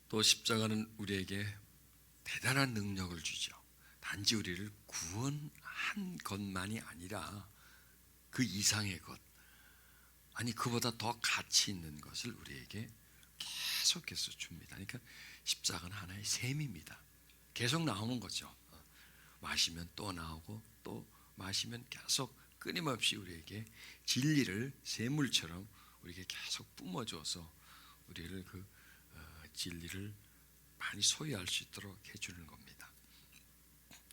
또 십자가는 우리에게 대단한 능력을 주죠. 단지 우리를 구원한 것만이 아니라 그 이상의 것, 아니 그보다 더 가치 있는 것을 우리에게 계속해서 줍니다. 그러니까 십자가는 하나의 셈입니다. 계속 나오는 거죠. 마시면 또 나오고 또 마시면 계속 끊임없이 우리에게 진리를 샘물처럼 우리에게 계속 뿜어줘서 우리를 그 진리를 많이 소유할 수 있도록 해주는 겁니다.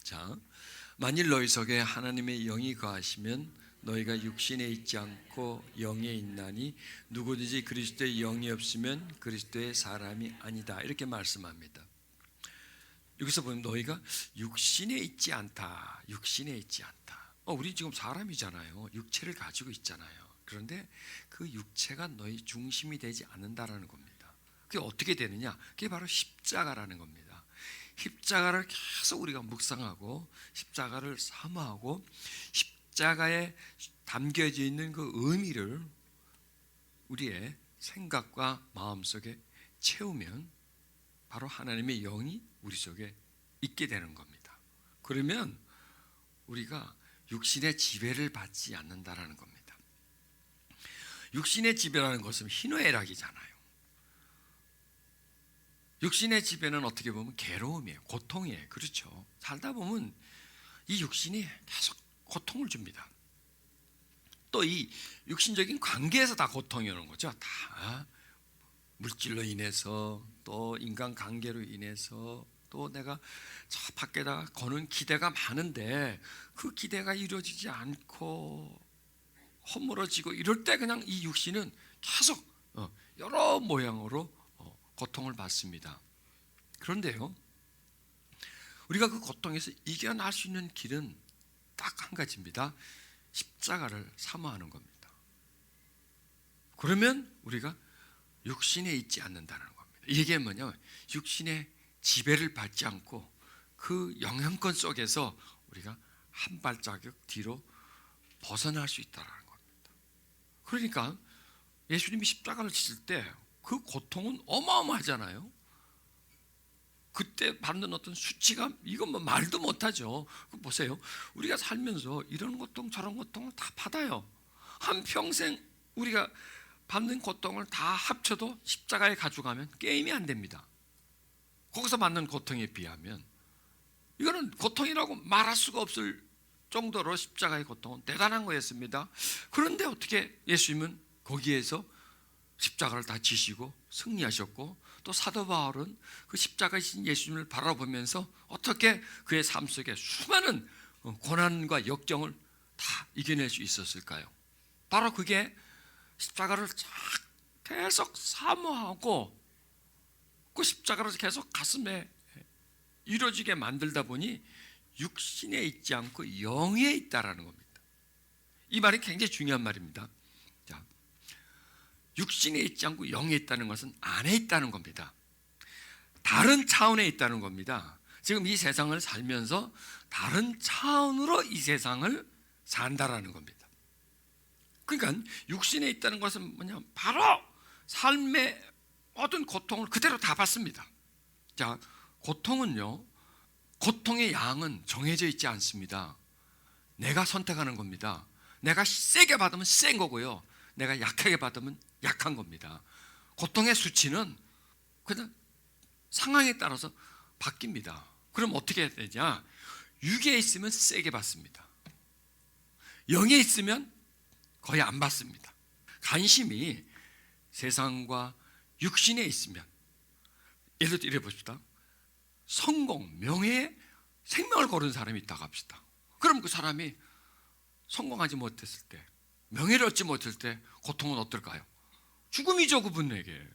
자, 만일 너희 속에 하나님의 영이 거하시면 너희가 육신에 있지 않고 영에 있나니 누구든지 그리스도의 영이 없으면 그리스도의 사람이 아니다. 이렇게 말씀합니다. 여기서 보면 너희가 육신에 있지 않다. 육신에 있지 않다. 우리 지금 사람이잖아요. 육체를 가지고 있잖아요. 그런데 그 육체가 너희 중심이 되지 않는다라는 겁니다. 그게 어떻게 되느냐? 그게 바로 십자가라는 겁니다. 십자가를 계속 우리가 묵상하고 십자가를 사모하고 십자가에 담겨져 있는 그 의미를 우리의 생각과 마음속에 채우면 바로 하나님의 영이 우리 속에 있게 되는 겁니다. 그러면 우리가 육신의 지배를 받지 않는다라는 겁니다. 육신의 지배라는 것은 희노애락이잖아요. 육신의 지배는 어떻게 보면 괴로움이에요. 고통이에요. 그렇죠. 살다 보면 이 육신이 계속 고통을 줍니다. 또 이 육신적인 관계에서 다 고통이 오는 거죠. 다 물질로 인해서 또 인간관계로 인해서 또 내가 저 밖에다가 거는 기대가 많은데 그 기대가 이루어지지 않고 허물어지고 이럴 때 그냥 이 육신은 계속 여러 모양으로 고통을 받습니다. 그런데요, 우리가 그 고통에서 이겨낼 수 있는 길은 딱 한 가지입니다. 십자가를 사모하는 겁니다. 그러면 우리가 육신에 있지 않는다는 겁니다. 이게 뭐냐? 육신의 지배를 받지 않고 그 영향권 속에서 우리가 한 발자국 뒤로 벗어날 수 있다는 겁니다. 그러니까 예수님이 십자가를 지실 때 그 고통은 어마어마하잖아요. 그때 받는 어떤 수치감, 이건 뭐 말도 못하죠. 보세요. 우리가 살면서 이런 고통 저런 고통을 다 받아요. 한평생 우리가 받는 고통을 다 합쳐도 십자가에 가져가면 게임이 안 됩니다. 거기서 받는 고통에 비하면 이거는 고통이라고 말할 수가 없을 정도로 십자가의 고통은 대단한 거였습니다. 그런데 어떻게 예수님은 거기에서 십자가를 다 지시고 승리하셨고, 또 사도 바울은 그 십자가이신 예수님을 바라보면서 어떻게 그의 삶 속에 수많은 고난과 역경을 다 이겨낼 수 있었을까요? 바로 그게 십자가를 계속 사모하고 그 십자가를 계속 가슴에 이루어지게 만들다 보니 육신에 있지 않고 영에 있다라는 겁니다. 이 말이 굉장히 중요한 말입니다. 자, 육신에 있지 않고 영에 있다는 것은 안에 있다는 겁니다. 다른 차원에 있다는 겁니다. 지금 이 세상을 살면서 다른 차원으로 이 세상을 산다라는 겁니다. 그러니까 육신에 있다는 것은 뭐냐? 바로 삶의 모든 고통을 그대로 다 받습니다. 자, 고통은요, 고통의 양은 정해져 있지 않습니다. 내가 선택하는 겁니다. 내가 세게 받으면 센 거고요, 내가 약하게 받으면 약한 겁니다. 고통의 수치는 그냥 상황에 따라서 바뀝니다. 그럼 어떻게 해야 되냐? 육에 있으면 세게 받습니다. 영에 있으면 거의 안 받습니다. 관심이 세상과 육신에 있으면, 예를 들어 이래 봅시다. 성공, 명예에 생명을 거는 사람이 있다고 합시다. 그럼 그 사람이 성공하지 못했을 때, 명예를 얻지 못했을 때 고통은 어떨까요? 죽음이죠, 그분에게.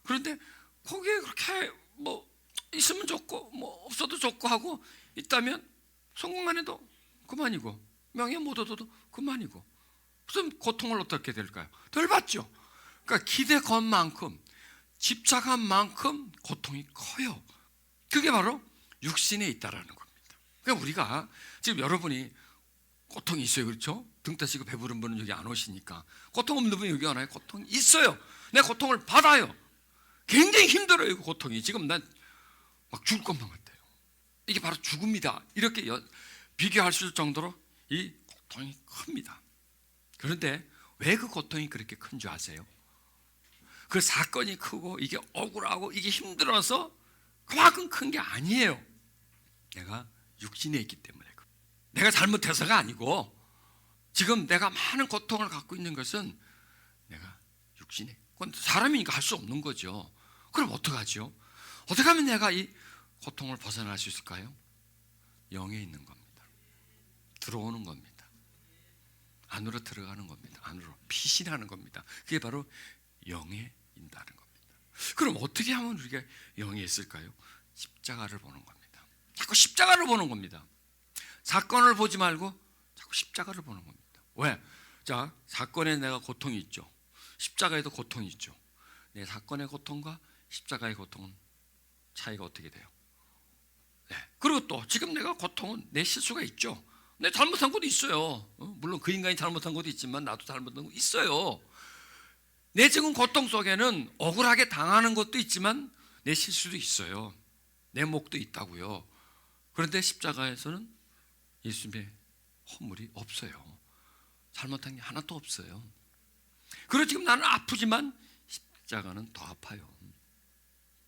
그런데 거기에 그렇게 뭐 있으면 좋고 뭐 없어도 좋고 하고 있다면 성공 안 해도 그만이고 명예 못 얻어도 그만이고, 무슨 고통을 어떻게 될까요? 덜 받죠. 그러니까 기대건 만큼, 집착한 만큼 고통이 커요. 그게 바로 육신에 있다라는 겁니다. 그러니까 우리가 지금 여러분이 고통이 있어요, 그렇죠? 등 따시고 배부른 분은 여기 안 오시니까. 고통 없는 분이 여기 안 와요. 고통이 있어요. 내 고통을 받아요. 굉장히 힘들어요. 그 고통이. 지금 난 막 죽을 것만 같아요. 이게 바로 죽음이다. 이렇게 비교할 수 있을 정도로 이 고통이 큽니다. 그런데 왜 그 고통이 그렇게 큰 줄 아세요? 그 사건이 크고 이게 억울하고 이게 힘들어서 그만큼 큰 게 아니에요. 내가 육신에 있기 때문에. 내가 잘못해서가 아니고 지금 내가 많은 고통을 갖고 있는 것은 내가 육신에, 그건 사람이니까 할 수 없는 거죠. 그럼 어떡하죠? 어떻게 하면 내가 이 고통을 벗어날 수 있을까요? 영에 있는 겁니다. 들어오는 겁니다. 안으로 들어가는 겁니다. 안으로 피신하는 겁니다. 그게 바로 영에 있다는 겁니다. 그럼 어떻게 하면 우리가 영에 있을까요? 십자가를 보는 겁니다. 자꾸 십자가를 보는 겁니다. 사건을 보지 말고 자꾸 십자가를 보는 겁니다. 왜? 자, 사건에 내가 고통이 있죠. 십자가에도 고통이 있죠. 내 사건의 고통과 십자가의 고통은 차이가 어떻게 돼요? 네. 그리고 또 지금 내가 고통은 내 실수가 있죠. 내 잘못한 것도 있어요. 물론 그 인간이 잘못한 것도 있지만 나도 잘못한 것도 있어요. 내 지금 고통 속에는 억울하게 당하는 것도 있지만 내 실수도 있어요. 내 목도 있다고요. 그런데 십자가에서는 예수님의 허물이 없어요. 잘못한 게 하나도 없어요. 그리고 지금 나는 아프지만 십자가는 더 아파요.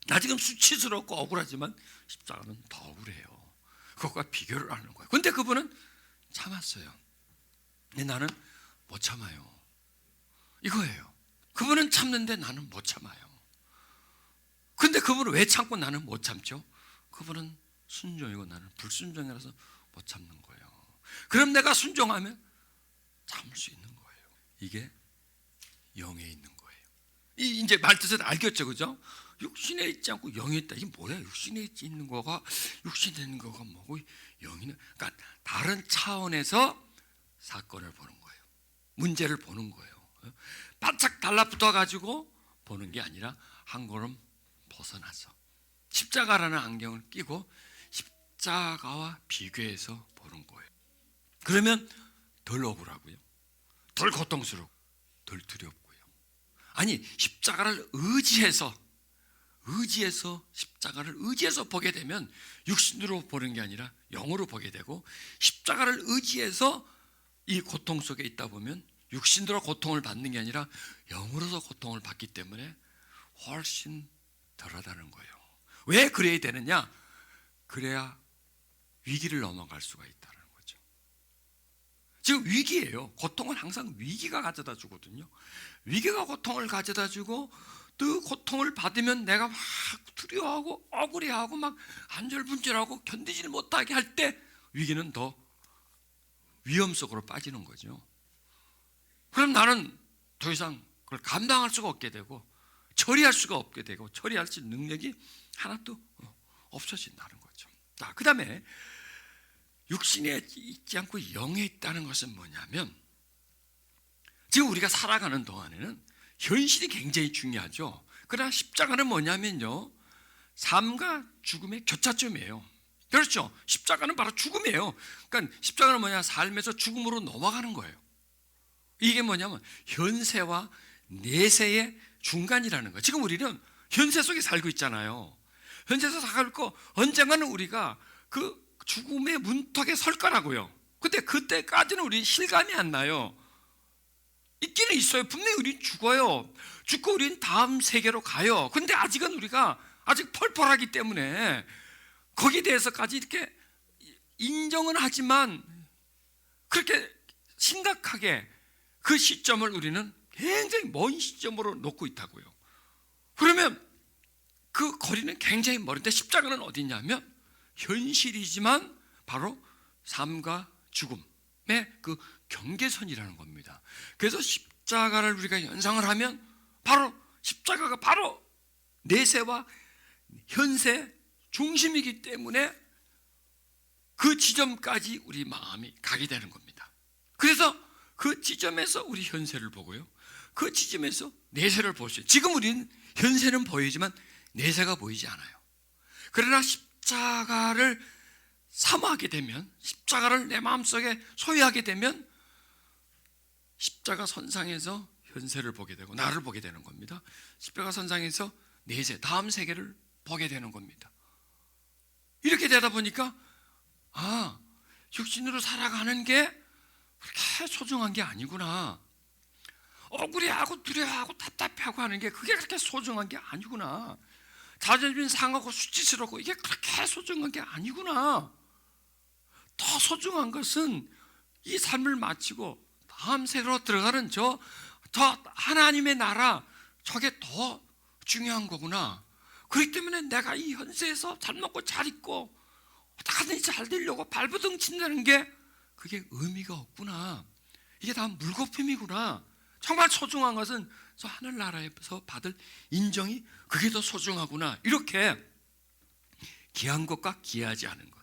나 지금 수치스럽고 억울하지만 십자가는 더 억울해요. 그것과 비교를 하는 거예요. 근데 그분은 참았어요. 근데 나는 못 참아요. 이거예요. 그분은 참는데 나는 못 참아요. 근데 그분은 왜 참고 나는 못 참죠? 그분은 순종이고 나는 불순종이라서 못 참는 거예요. 그럼 내가 순종하면 참을 수 있는 거예요. 이게 영에 있는 거예요. 이제 말뜻은 알겠죠, 그죠? 육신에 있지 않고 영에 있다. 이게 뭐야? 육신에 있는 거가, 육신에 있는 거가 뭐고, 영이는, 그러니까 다른 차원에서 사건을 보는 거예요. 문제를 보는 거예요. 바짝 달라붙어 가지고 보는 게 아니라 한 걸음 벗어나서 십자가라는 안경을 끼고 십자가와 비교해서 보는 거예요. 그러면 덜 억울하고요, 덜 고통스럽고, 덜 두렵고요. 아니, 십자가를 의지해서 십자가를 의지해서 보게 되면 육신으로 보는 게 아니라 영으로 보게 되고, 십자가를 의지해서 이 고통 속에 있다 보면 육신으로 고통을 받는 게 아니라 영으로서 고통을 받기 때문에 훨씬 덜하다는 거예요. 왜 그래야 되느냐? 그래야 위기를 넘어갈 수가 있다는 거죠. 지금 위기예요. 고통은 항상 위기가 가져다 주거든요. 위기가 고통을 가져다 주고, 그 고통을 받으면 내가 막 두려워하고 억울해하고 막 안절분절하고 견디지를 못하게 할 때 위기는 더 위험 속으로 빠지는 거죠. 그럼 나는 더 이상 그걸 감당할 수가 없게 되고, 처리할 수가 없게 되고, 처리할 수 있는 능력이 하나도 없어진다는 거죠. 자, 그 다음에 육신에 있지 않고 영에 있다는 것은 뭐냐면, 지금 우리가 살아가는 동안에는 현실이 굉장히 중요하죠. 그러나 십자가는 뭐냐면요, 삶과 죽음의 교차점이에요. 그렇죠? 십자가는 바로 죽음이에요. 그러니까 십자가는 뭐냐? 삶에서 죽음으로 넘어가는 거예요. 이게 뭐냐면 현세와 내세의 중간이라는 거예요. 지금 우리는 현세 속에 살고 있잖아요. 현세에서 살고 언젠가는 우리가 그 죽음의 문턱에 설 거라고요. 근데 그때까지는 우리 실감이 안 나요. 있기는 있어요. 분명히 우린 죽어요. 죽고 우린 다음 세계로 가요. 근데 아직은 우리가 아직 펄펄하기 때문에 거기에 대해서까지 이렇게 인정은 하지만 그렇게 심각하게 그 시점을 우리는 굉장히 먼 시점으로 놓고 있다고요. 그러면 그 거리는 굉장히 멀은데, 십자가는 어디냐면 현실이지만 바로 삶과 죽음의 그 경계선이라는 겁니다. 그래서 십자가를 우리가 연상을 하면 바로 십자가가 바로 내세와 현세 중심이기 때문에 그 지점까지 우리 마음이 가게 되는 겁니다. 그래서 그 지점에서 우리 현세를 보고요, 그 지점에서 내세를 볼 수 있어요. 지금 우리는 현세는 보이지만 내세가 보이지 않아요. 그러나 십자가를 사모하게 되면, 십자가를 내 마음속에 소유하게 되면 십자가 선상에서 현세를 보게 되고 나를 보게 되는 겁니다. 십자가 선상에서 내세, 다음 세계를 보게 되는 겁니다. 이렇게 되다 보니까 육신으로 살아가는 게 그렇게 소중한 게 아니구나. 억울해하고 두려워하고 답답해하고 하는 게 그게 그렇게 소중한 게 아니구나. 자존심 상하고 수치스럽고 이게 그렇게 소중한 게 아니구나. 더 소중한 것은 이 삶을 마치고 다음 세계로 들어가는 저 하나님의 나라, 저게 더 중요한 거구나. 그렇기 때문에 내가 이 현세에서 잘 먹고 잘 입고 어떻게든지 잘 되려고 발버둥 친다는 게 그게 의미가 없구나. 이게 다 물거품이구나. 정말 소중한 것은 저 하늘나라에서 받을 인정이 그게 더 소중하구나. 이렇게 귀한 것과 귀하지 않은 것,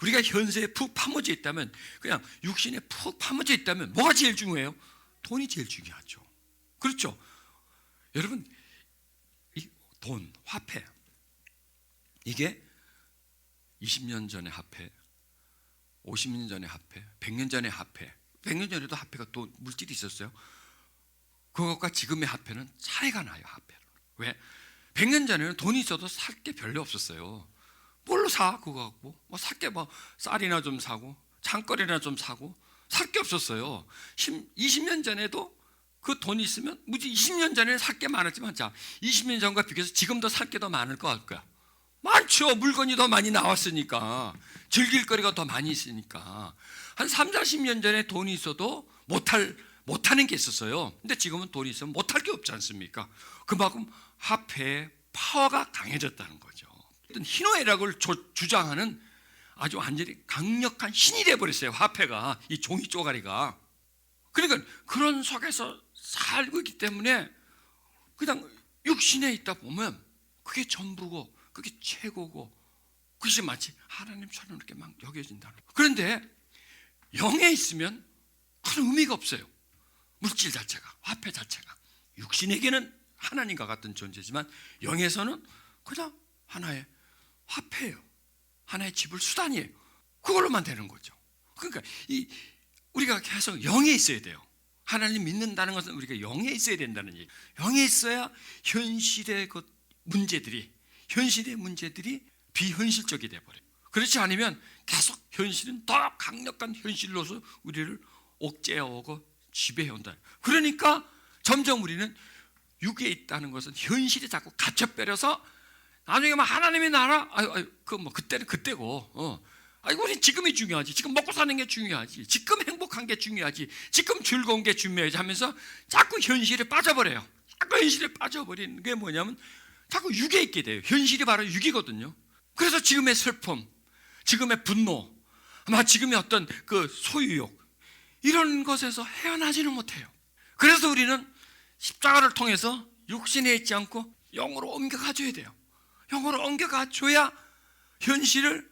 우리가 현세에 푹 파묻혀 있다면, 그냥 육신에 푹 파묻혀 있다면 뭐가 제일 중요해요? 돈이 제일 중요하죠. 그렇죠? 여러분, 이 돈, 화폐, 이게 20년 전의 화폐, 50년 전의 화폐, 100년 전의 화폐, 100년 전에도 화폐가 또 물질이 있었어요. 그것과 지금의 화폐는 차이가 나요. 화폐는. 왜? 100년 전에는 돈이 있어도 살 게 별로 없었어요. 뭘로 사? 그거 갖고 살 게 쌀이나 좀 사고 장거리나 좀 사고 살 게 없었어요. 20년 전에도 그 돈이 있으면 무지 20년 전에 살 게 많았지만, 자 20년 전과 비교해서 지금 더 살 게 더 많을 것 같고요. 많죠. 물건이 더 많이 나왔으니까, 즐길 거리가 더 많이 있으니까. 한 3, 40년 전에 돈이 있어도 못하는 게 있었어요. 근데 지금은 돈이 있으면 못할 게 없지 않습니까? 그만큼 화폐의 파워가 강해졌다는 거죠. 희노애락을 주장하는 아주 완전히 강력한 신이 돼버렸어요. 화폐가, 이 종이 쪼가리가. 그러니까 그런 속에서 살고 있기 때문에 그냥 육신에 있다 보면 그게 전부고 그게 최고고 그것이 마치 하나님처럼 이렇게 막 여겨진다는 거예요. 그런데 영에 있으면 큰 의미가 없어요. 물질 자체가, 화폐 자체가. 육신에게는 하나님과 같은 존재지만 영에서는 그냥 하나의 화폐예요. 하나의 지불 수단이에요. 그걸로만 되는 거죠. 그러니까 우리가 계속 영에 있어야 돼요. 하나님 믿는다는 것은 우리가 영에 있어야 된다는 얘기. 영에 있어야 현실의 문제들이 비현실적이 돼버려요. 그렇지 않으면 계속 현실은 더 강력한 현실로서 우리를 옥죄어오고 지배해온다. 그러니까 점점 우리는 육에 있다는 것은 현실이 자꾸 갇혀버려서 나중에 하나님의 나라, 그때는 그때고, 우리 지금이 중요하지. 지금 먹고 사는 게 중요하지. 지금 행복한 게 중요하지. 지금 즐거운 게 중요하지 하면서 자꾸 현실에 빠져버려요. 자꾸 현실에 빠져버리는 게 뭐냐면 자꾸 육에 있게 돼요. 현실이 바로 육이거든요. 그래서 지금의 슬픔, 지금의 분노, 지금의 어떤 그 소유욕, 이런 것에서 헤어나지는 못해요. 그래서 우리는 십자가를 통해서 육신에 있지 않고 영으로 옮겨가줘야 돼요. 영으로 옮겨가줘야 현실을,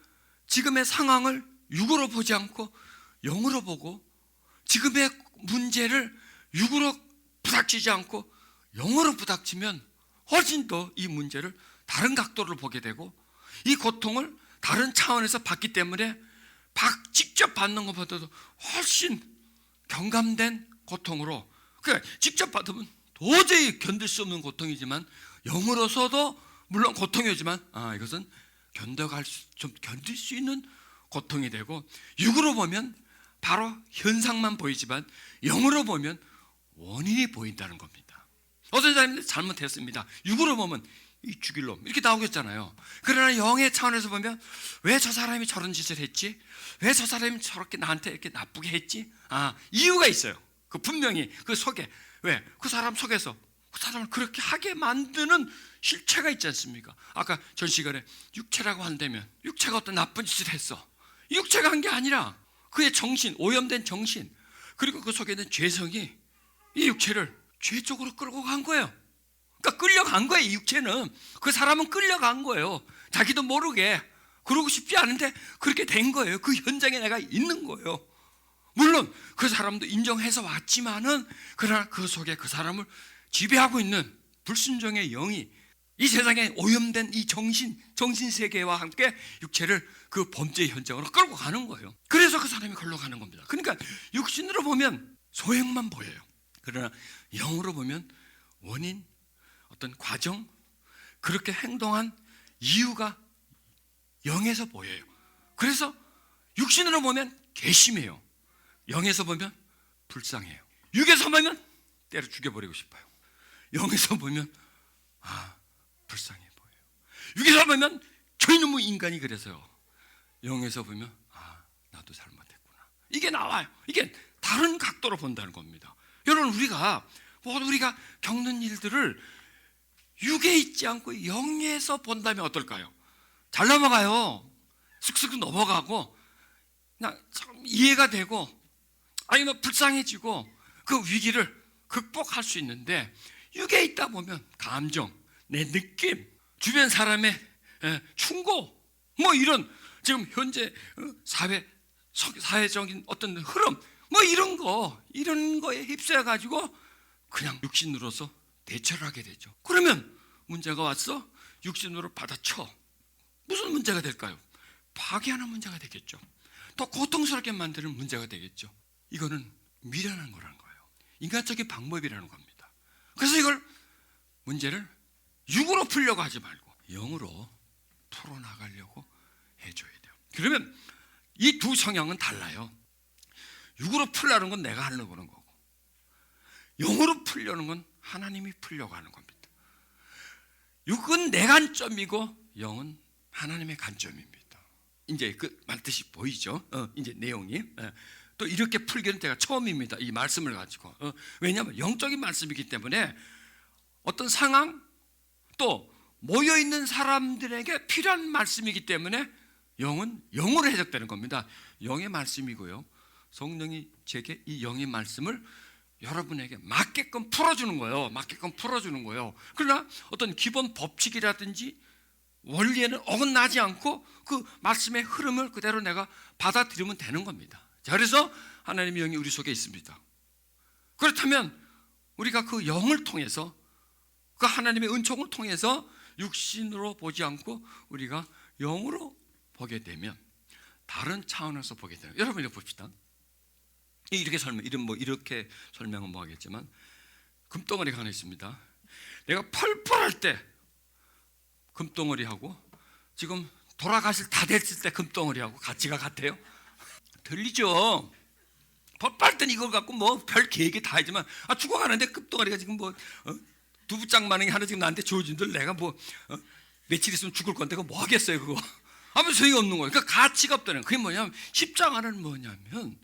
지금의 상황을 육으로 보지 않고 영으로 보고, 지금의 문제를 육으로 부닥치지 않고 영으로 부닥치면 훨씬 더 이 문제를 다른 각도로 보게 되고, 이 고통을 다른 차원에서 받기 때문에 직접 받는 것보다도 훨씬 경감된 고통으로, 그러니까 직접 받으면 도저히 견딜 수 없는 고통이지만 영으로서도 물론 고통이 오지만 이것은 좀 견딜 수 있는 고통이 되고, 육으로 보면 바로 현상만 보이지만 영으로 보면 원인이 보인다는 겁니다. 어떤 사람들이 잘못했습니다. 육으로 보면 이 죽일 놈 이렇게 나오겠잖아요. 그러나 영의 차원에서 보면 왜 저 사람이 저런 짓을 했지? 왜 저 사람이 저렇게 나한테 이렇게 나쁘게 했지? 이유가 있어요. 그 분명히 그 속에, 왜? 그 사람 속에서 그 사람을 그렇게 하게 만드는 실체가 있지 않습니까? 아까 전 시간에 육체라고 한다면 육체가 어떤 나쁜 짓을 했어. 육체가 한 게 아니라 그의 정신, 오염된 정신, 그리고 그 속에 있는 죄성이 이 육체를 죄 쪽으로 끌고 간 거예요. 그러니까 끌려간 거예요. 이 육체는, 그 사람은 끌려간 거예요. 자기도 모르게. 그러고 싶지 않은데 그렇게 된 거예요. 그 현장에 내가 있는 거예요. 물론 그 사람도 인정해서 왔지만은, 그러나 그 속에 그 사람을 지배하고 있는 불순종의 영이 이 세상에 오염된 이 정신세계와 함께 육체를 그 범죄의 현장으로 끌고 가는 거예요. 그래서 그 사람이 걸러 가는 겁니다. 그러니까 육신으로 보면 소행만 보여요. 그러나 영으로 보면 원인, 어떤 과정, 그렇게 행동한 이유가 영에서 보여요. 그래서 육신으로 보면 괘씸해요. 영에서 보면 불쌍해요. 육에서 보면 때려 죽여버리고 싶어요. 영에서 보면 불쌍해 보여요. 육에서 보면 저 이놈의 인간이 그래서요. 영에서 보면 나도 잘못했구나. 이게 나와요. 이게 다른 각도로 본다는 겁니다. 여러분, 우리가 겪는 일들을 육에 있지 않고 영에서 본다면 어떨까요? 잘 넘어가요. 쓱쓱 넘어가고 그냥 참 이해가 되고 아니면 불쌍해지고 그 위기를 극복할 수 있는데, 육에 있다 보면 감정, 내 느낌, 주변 사람의 충고, 뭐 이런 지금 현재 사회적인 어떤 흐름, 뭐 이런 거에 휩싸여 가지고 그냥 육신으로서 대처를 하게 되죠. 그러면 문제가 왔어? 육신으로 받아쳐. 무슨 문제가 될까요? 파괴하는 문제가 되겠죠. 더 고통스럽게 만드는 문제가 되겠죠. 이거는 미련한 거라는 거예요. 인간적인 방법이라는 겁니다. 그래서 이걸 문제를 육으로 풀려고 하지 말고 영으로 풀어나가려고 해줘야 돼요. 그러면 이 두 성향은 달라요. 육으로 풀려는 건 내가 하려고 하는 거고, 영으로 풀려는 건 하나님이 풀려고 하는 겁니다. 육은 내 관점이고 영은 하나님의 관점입니다. 이제 그 말뜻이 보이죠? 이제 내용이 또 이렇게 풀기는 제가 처음입니다. 이 말씀을 가지고 왜냐하면 영적인 말씀이기 때문에 어떤 상황 또 모여 있는 사람들에게 필요한 말씀이기 때문에 영은 영으로 해석되는 겁니다. 영의 말씀이고요. 성령이 제게 이 영의 말씀을 여러분에게 맞게끔 풀어주는 거예요. 맞게끔 풀어주는 거예요. 그러나 어떤 기본 법칙이라든지 원리에는 어긋나지 않고 그 말씀의 흐름을 그대로 내가 받아들이면 되는 겁니다. 자, 그래서 하나님의 영이 우리 속에 있습니다. 그렇다면 우리가 그 영을 통해서, 그 하나님의 은총을 통해서 육신으로 보지 않고 우리가 영으로 보게 되면 다른 차원에서 보게 되는, 여러분 이거 봅시다. 이렇게 설명은 뭐 하겠지만 금덩어리가 하나 있습니다. 내가 펄펄할 때 금덩어리하고 지금 돌아가실 다 됐을 때 금덩어리하고 가치가 같아요? 들리죠? 펄펄할 때는 이걸 갖고 뭐 별 계획이 다 있지만 죽어가는데 금덩어리가 지금 두부장만한 게 하나 지금 나한테 주어진들 내가 며칠 있으면 죽을 건데 그거 뭐 하겠어요 그거? 아무 소용이 없는 거예요. 그러니까 가치가 없다는 거예요. 그게 뭐냐면 십자가는 뭐냐면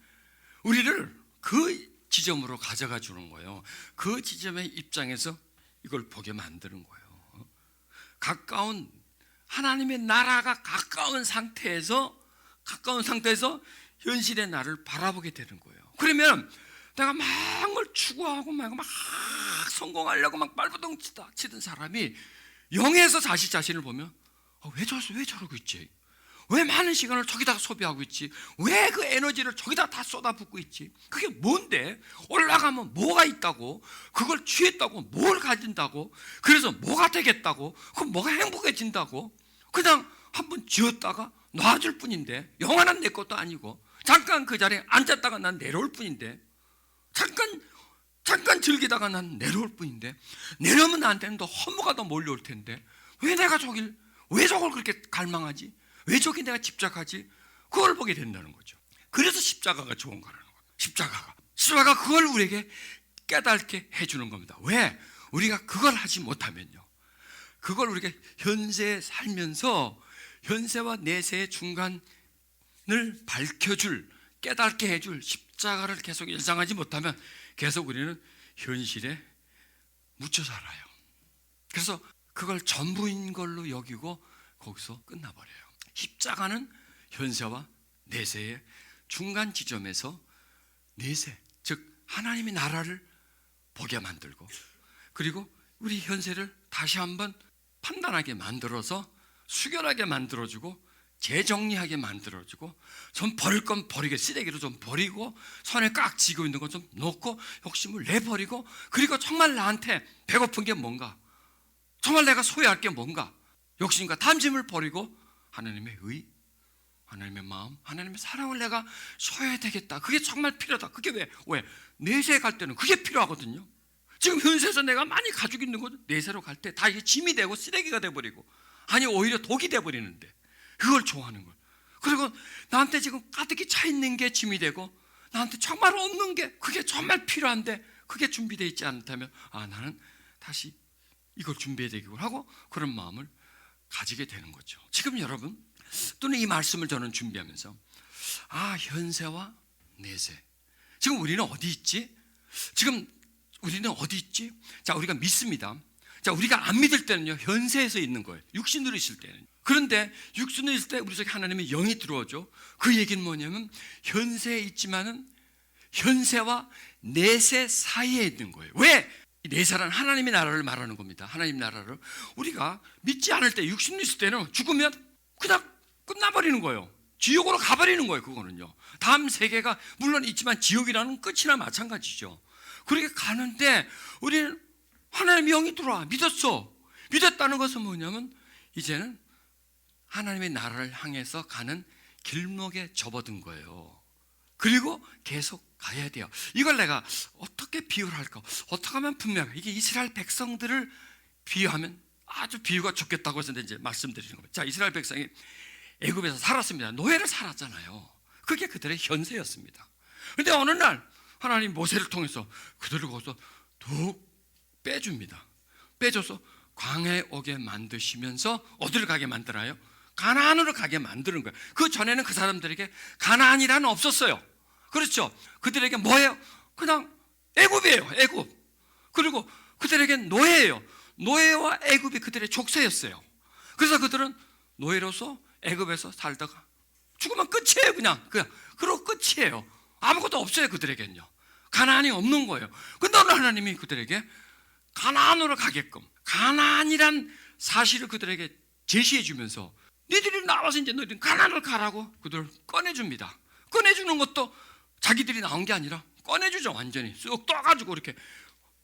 우리를 그 지점으로 가져가 주는 거예요. 그 지점의 입장에서 이걸 보게 만드는 거예요. 가까운 하나님의 나라가 가까운 상태에서 현실의 나를 바라보게 되는 거예요. 그러면 내가 막 뭘 추구하고 막 성공하려고 막 발버둥 치던 사람이 영에서 자신을 보면 왜 저러고 있지? 왜 많은 시간을 저기다 소비하고 있지? 왜 그 에너지를 저기다 다 쏟아붓고 있지? 그게 뭔데? 올라가면 뭐가 있다고? 그걸 취했다고? 뭘 가진다고? 그래서 뭐가 되겠다고? 그럼 뭐가 행복해진다고? 그냥 한번 쥐었다가 놔줄 뿐인데, 영원한 내 것도 아니고 잠깐 그 자리에 앉았다가 난 내려올 뿐인데, 잠깐 즐기다가 난 내려올 뿐인데, 내려오면 나한테는 더 허무가 더 몰려올 텐데 왜 저걸 그렇게 갈망하지? 왜 저기 내가 집착하지? 그걸 보게 된다는 거죠. 그래서 십자가가 좋은 거라는 거예요. 십자가가 그걸 우리에게 깨닫게 해주는 겁니다. 왜? 우리가 그걸 하지 못하면요, 그걸 우리가 현세에 살면서 현세와 내세의 중간을 밝혀줄, 깨닫게 해줄 십자가를 계속 일상하지 못하면 계속 우리는 현실에 묻혀 살아요. 그래서 그걸 전부인 걸로 여기고 거기서 끝나버려요. 십자가는 현세와 내세의 중간 지점에서 내세, 즉 하나님의 나라를 보게 만들고, 그리고 우리 현세를 다시 한번 판단하게 만들어서 수결하게 만들어주고 재정리하게 만들어주고, 좀 버릴 건 버리게, 쓰레기로 좀 버리고, 손에 깍 쥐고 있는 거 좀 놓고 욕심을 내버리고, 그리고 정말 나한테 배고픈 게 뭔가, 정말 내가 소유할 게 뭔가, 욕심과 탐심을 버리고 하나님의 의, 하나님의 마음, 하나님의 사랑을 내가 소유해야 되겠다. 그게 정말 필요하다. 그게 왜? 내세에 갈 때는 그게 필요하거든요. 지금 현세에서 내가 많이 가지고 있는 것 내세로 갈 때 다 이게 짐이 되고 쓰레기가 돼버리고, 아니 오히려 독이 돼버리는데 그걸 좋아하는 거예요. 그리고 나한테 지금 가득히 차 있는 게 짐이 되고, 나한테 정말 없는 게 그게 정말 필요한데 그게 준비되어 있지 않다면, 나는 다시 이걸 준비해야 되겠고 하고 그런 마음을 가지게 되는 거죠. 지금 여러분 또는 이 말씀을 저는 준비하면서 현세와 내세, 지금 우리는 어디 있지? 지금 우리는 어디 있지? 자, 우리가 믿습니다. 자, 우리가 안 믿을 때는요, 현세에서 있는 거예요. 육신으로 있을 때는. 그런데 육신으로 있을 때 우리 속에 하나님의 영이 들어오죠. 그 얘기는 뭐냐면 현세에 있지만은 현세와 내세 사이에 있는 거예요. 왜? 내세란 하나님의 나라를 말하는 겁니다. 하나님 나라를 우리가 믿지 않을 때, 육신으로 있을 때는 죽으면 그냥 끝나버리는 거예요. 지옥으로 가버리는 거예요. 그거는요, 다음 세계가 물론 있지만 지옥이라는 끝이나 마찬가지죠. 그렇게 가는데 우리는 하나님의 영이 들어와. 믿었어. 믿었다는 것은 뭐냐면 이제는 하나님의 나라를 향해서 가는 길목에 접어든 거예요. 그리고 계속 가야 돼요. 이걸 내가 어떻게 비유를 할까? 어떻게 하면 분명해. 이게 이스라엘 백성들을 비유하면 아주 비유가 좋겠다고 해서 이제 말씀드리는 겁니다. 자, 이스라엘 백성이 애굽에서 살았습니다. 노예를 살았잖아요. 그게 그들의 현세였습니다. 그런데 어느 날 하나님 모세를 통해서 그들을 거기서 툭 빼줍니다. 빼줘서 광야에 오게 만드시면서 어디를 가게 만들어요? 가나안으로 가게 만드는 거예요. 그 전에는 그 사람들에게 가나안이라는 없었어요. 그렇죠? 그들에게 뭐예요? 그냥 애굽이에요. 애굽. 그리고 그들에겐 노예예요. 노예와 애굽이 그들의 족쇄였어요. 그래서 그들은 노예로서 애굽에서 살다가 죽으면 끝이에요. 그냥 그러고 끝이에요. 아무것도 없어요. 그들에겐요. 가나안이 없는 거예요. 근데 오늘 하나님이 그들에게 가나안으로 가게끔, 가나안이란 사실을 그들에게 제시해 주면서 너희들이 나와서 이제 너희들은 가나안을 가라고 그들을 꺼내줍니다. 꺼내주는 것도 자기들이 나온 게 아니라 꺼내주죠. 완전히 쑥 떠가지고 이렇게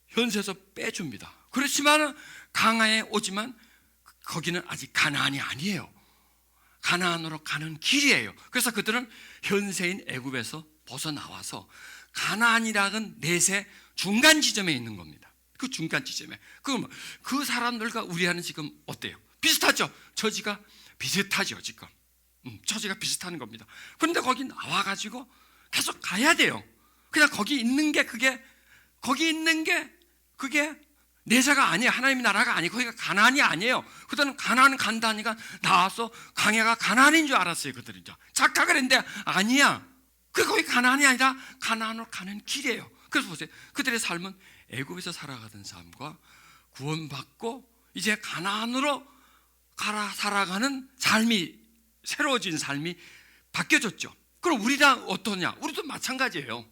현세에서 빼줍니다. 그렇지만 강야에 오지만 거기는 아직 가나안이 아니에요. 가나안으로 가는 길이에요. 그래서 그들은 현세인 애굽에서 벗어나와서 가나안이라는 내세 중간 지점에 있는 겁니다. 그 중간 지점에. 그럼 그 사람들과 우리와는 지금 어때요? 비슷하죠? 처지가 비슷하죠. 지금 처지가 비슷한 겁니다. 그런데 거기 나와가지고 계속 가야 돼요. 그냥 거기 있는 게 그게 내세가 아니에요. 하나님의 나라가 아니고 거기가 가나안이 아니에요. 그들은 가나안 간다니까 나와서 광야가 가나안인 줄 알았어요. 그들은 착각을 했는데 아니야. 거기 가나안이 아니라 가나안으로 가는 길이에요. 그래서 보세요. 그들의 삶은 애굽에서 살아가던 삶과 구원받고 이제 가나안으로 살아가는 삶이, 새로워진 삶이 바뀌어졌죠. 그럼 우리랑 어떠냐? 우리도 마찬가지예요.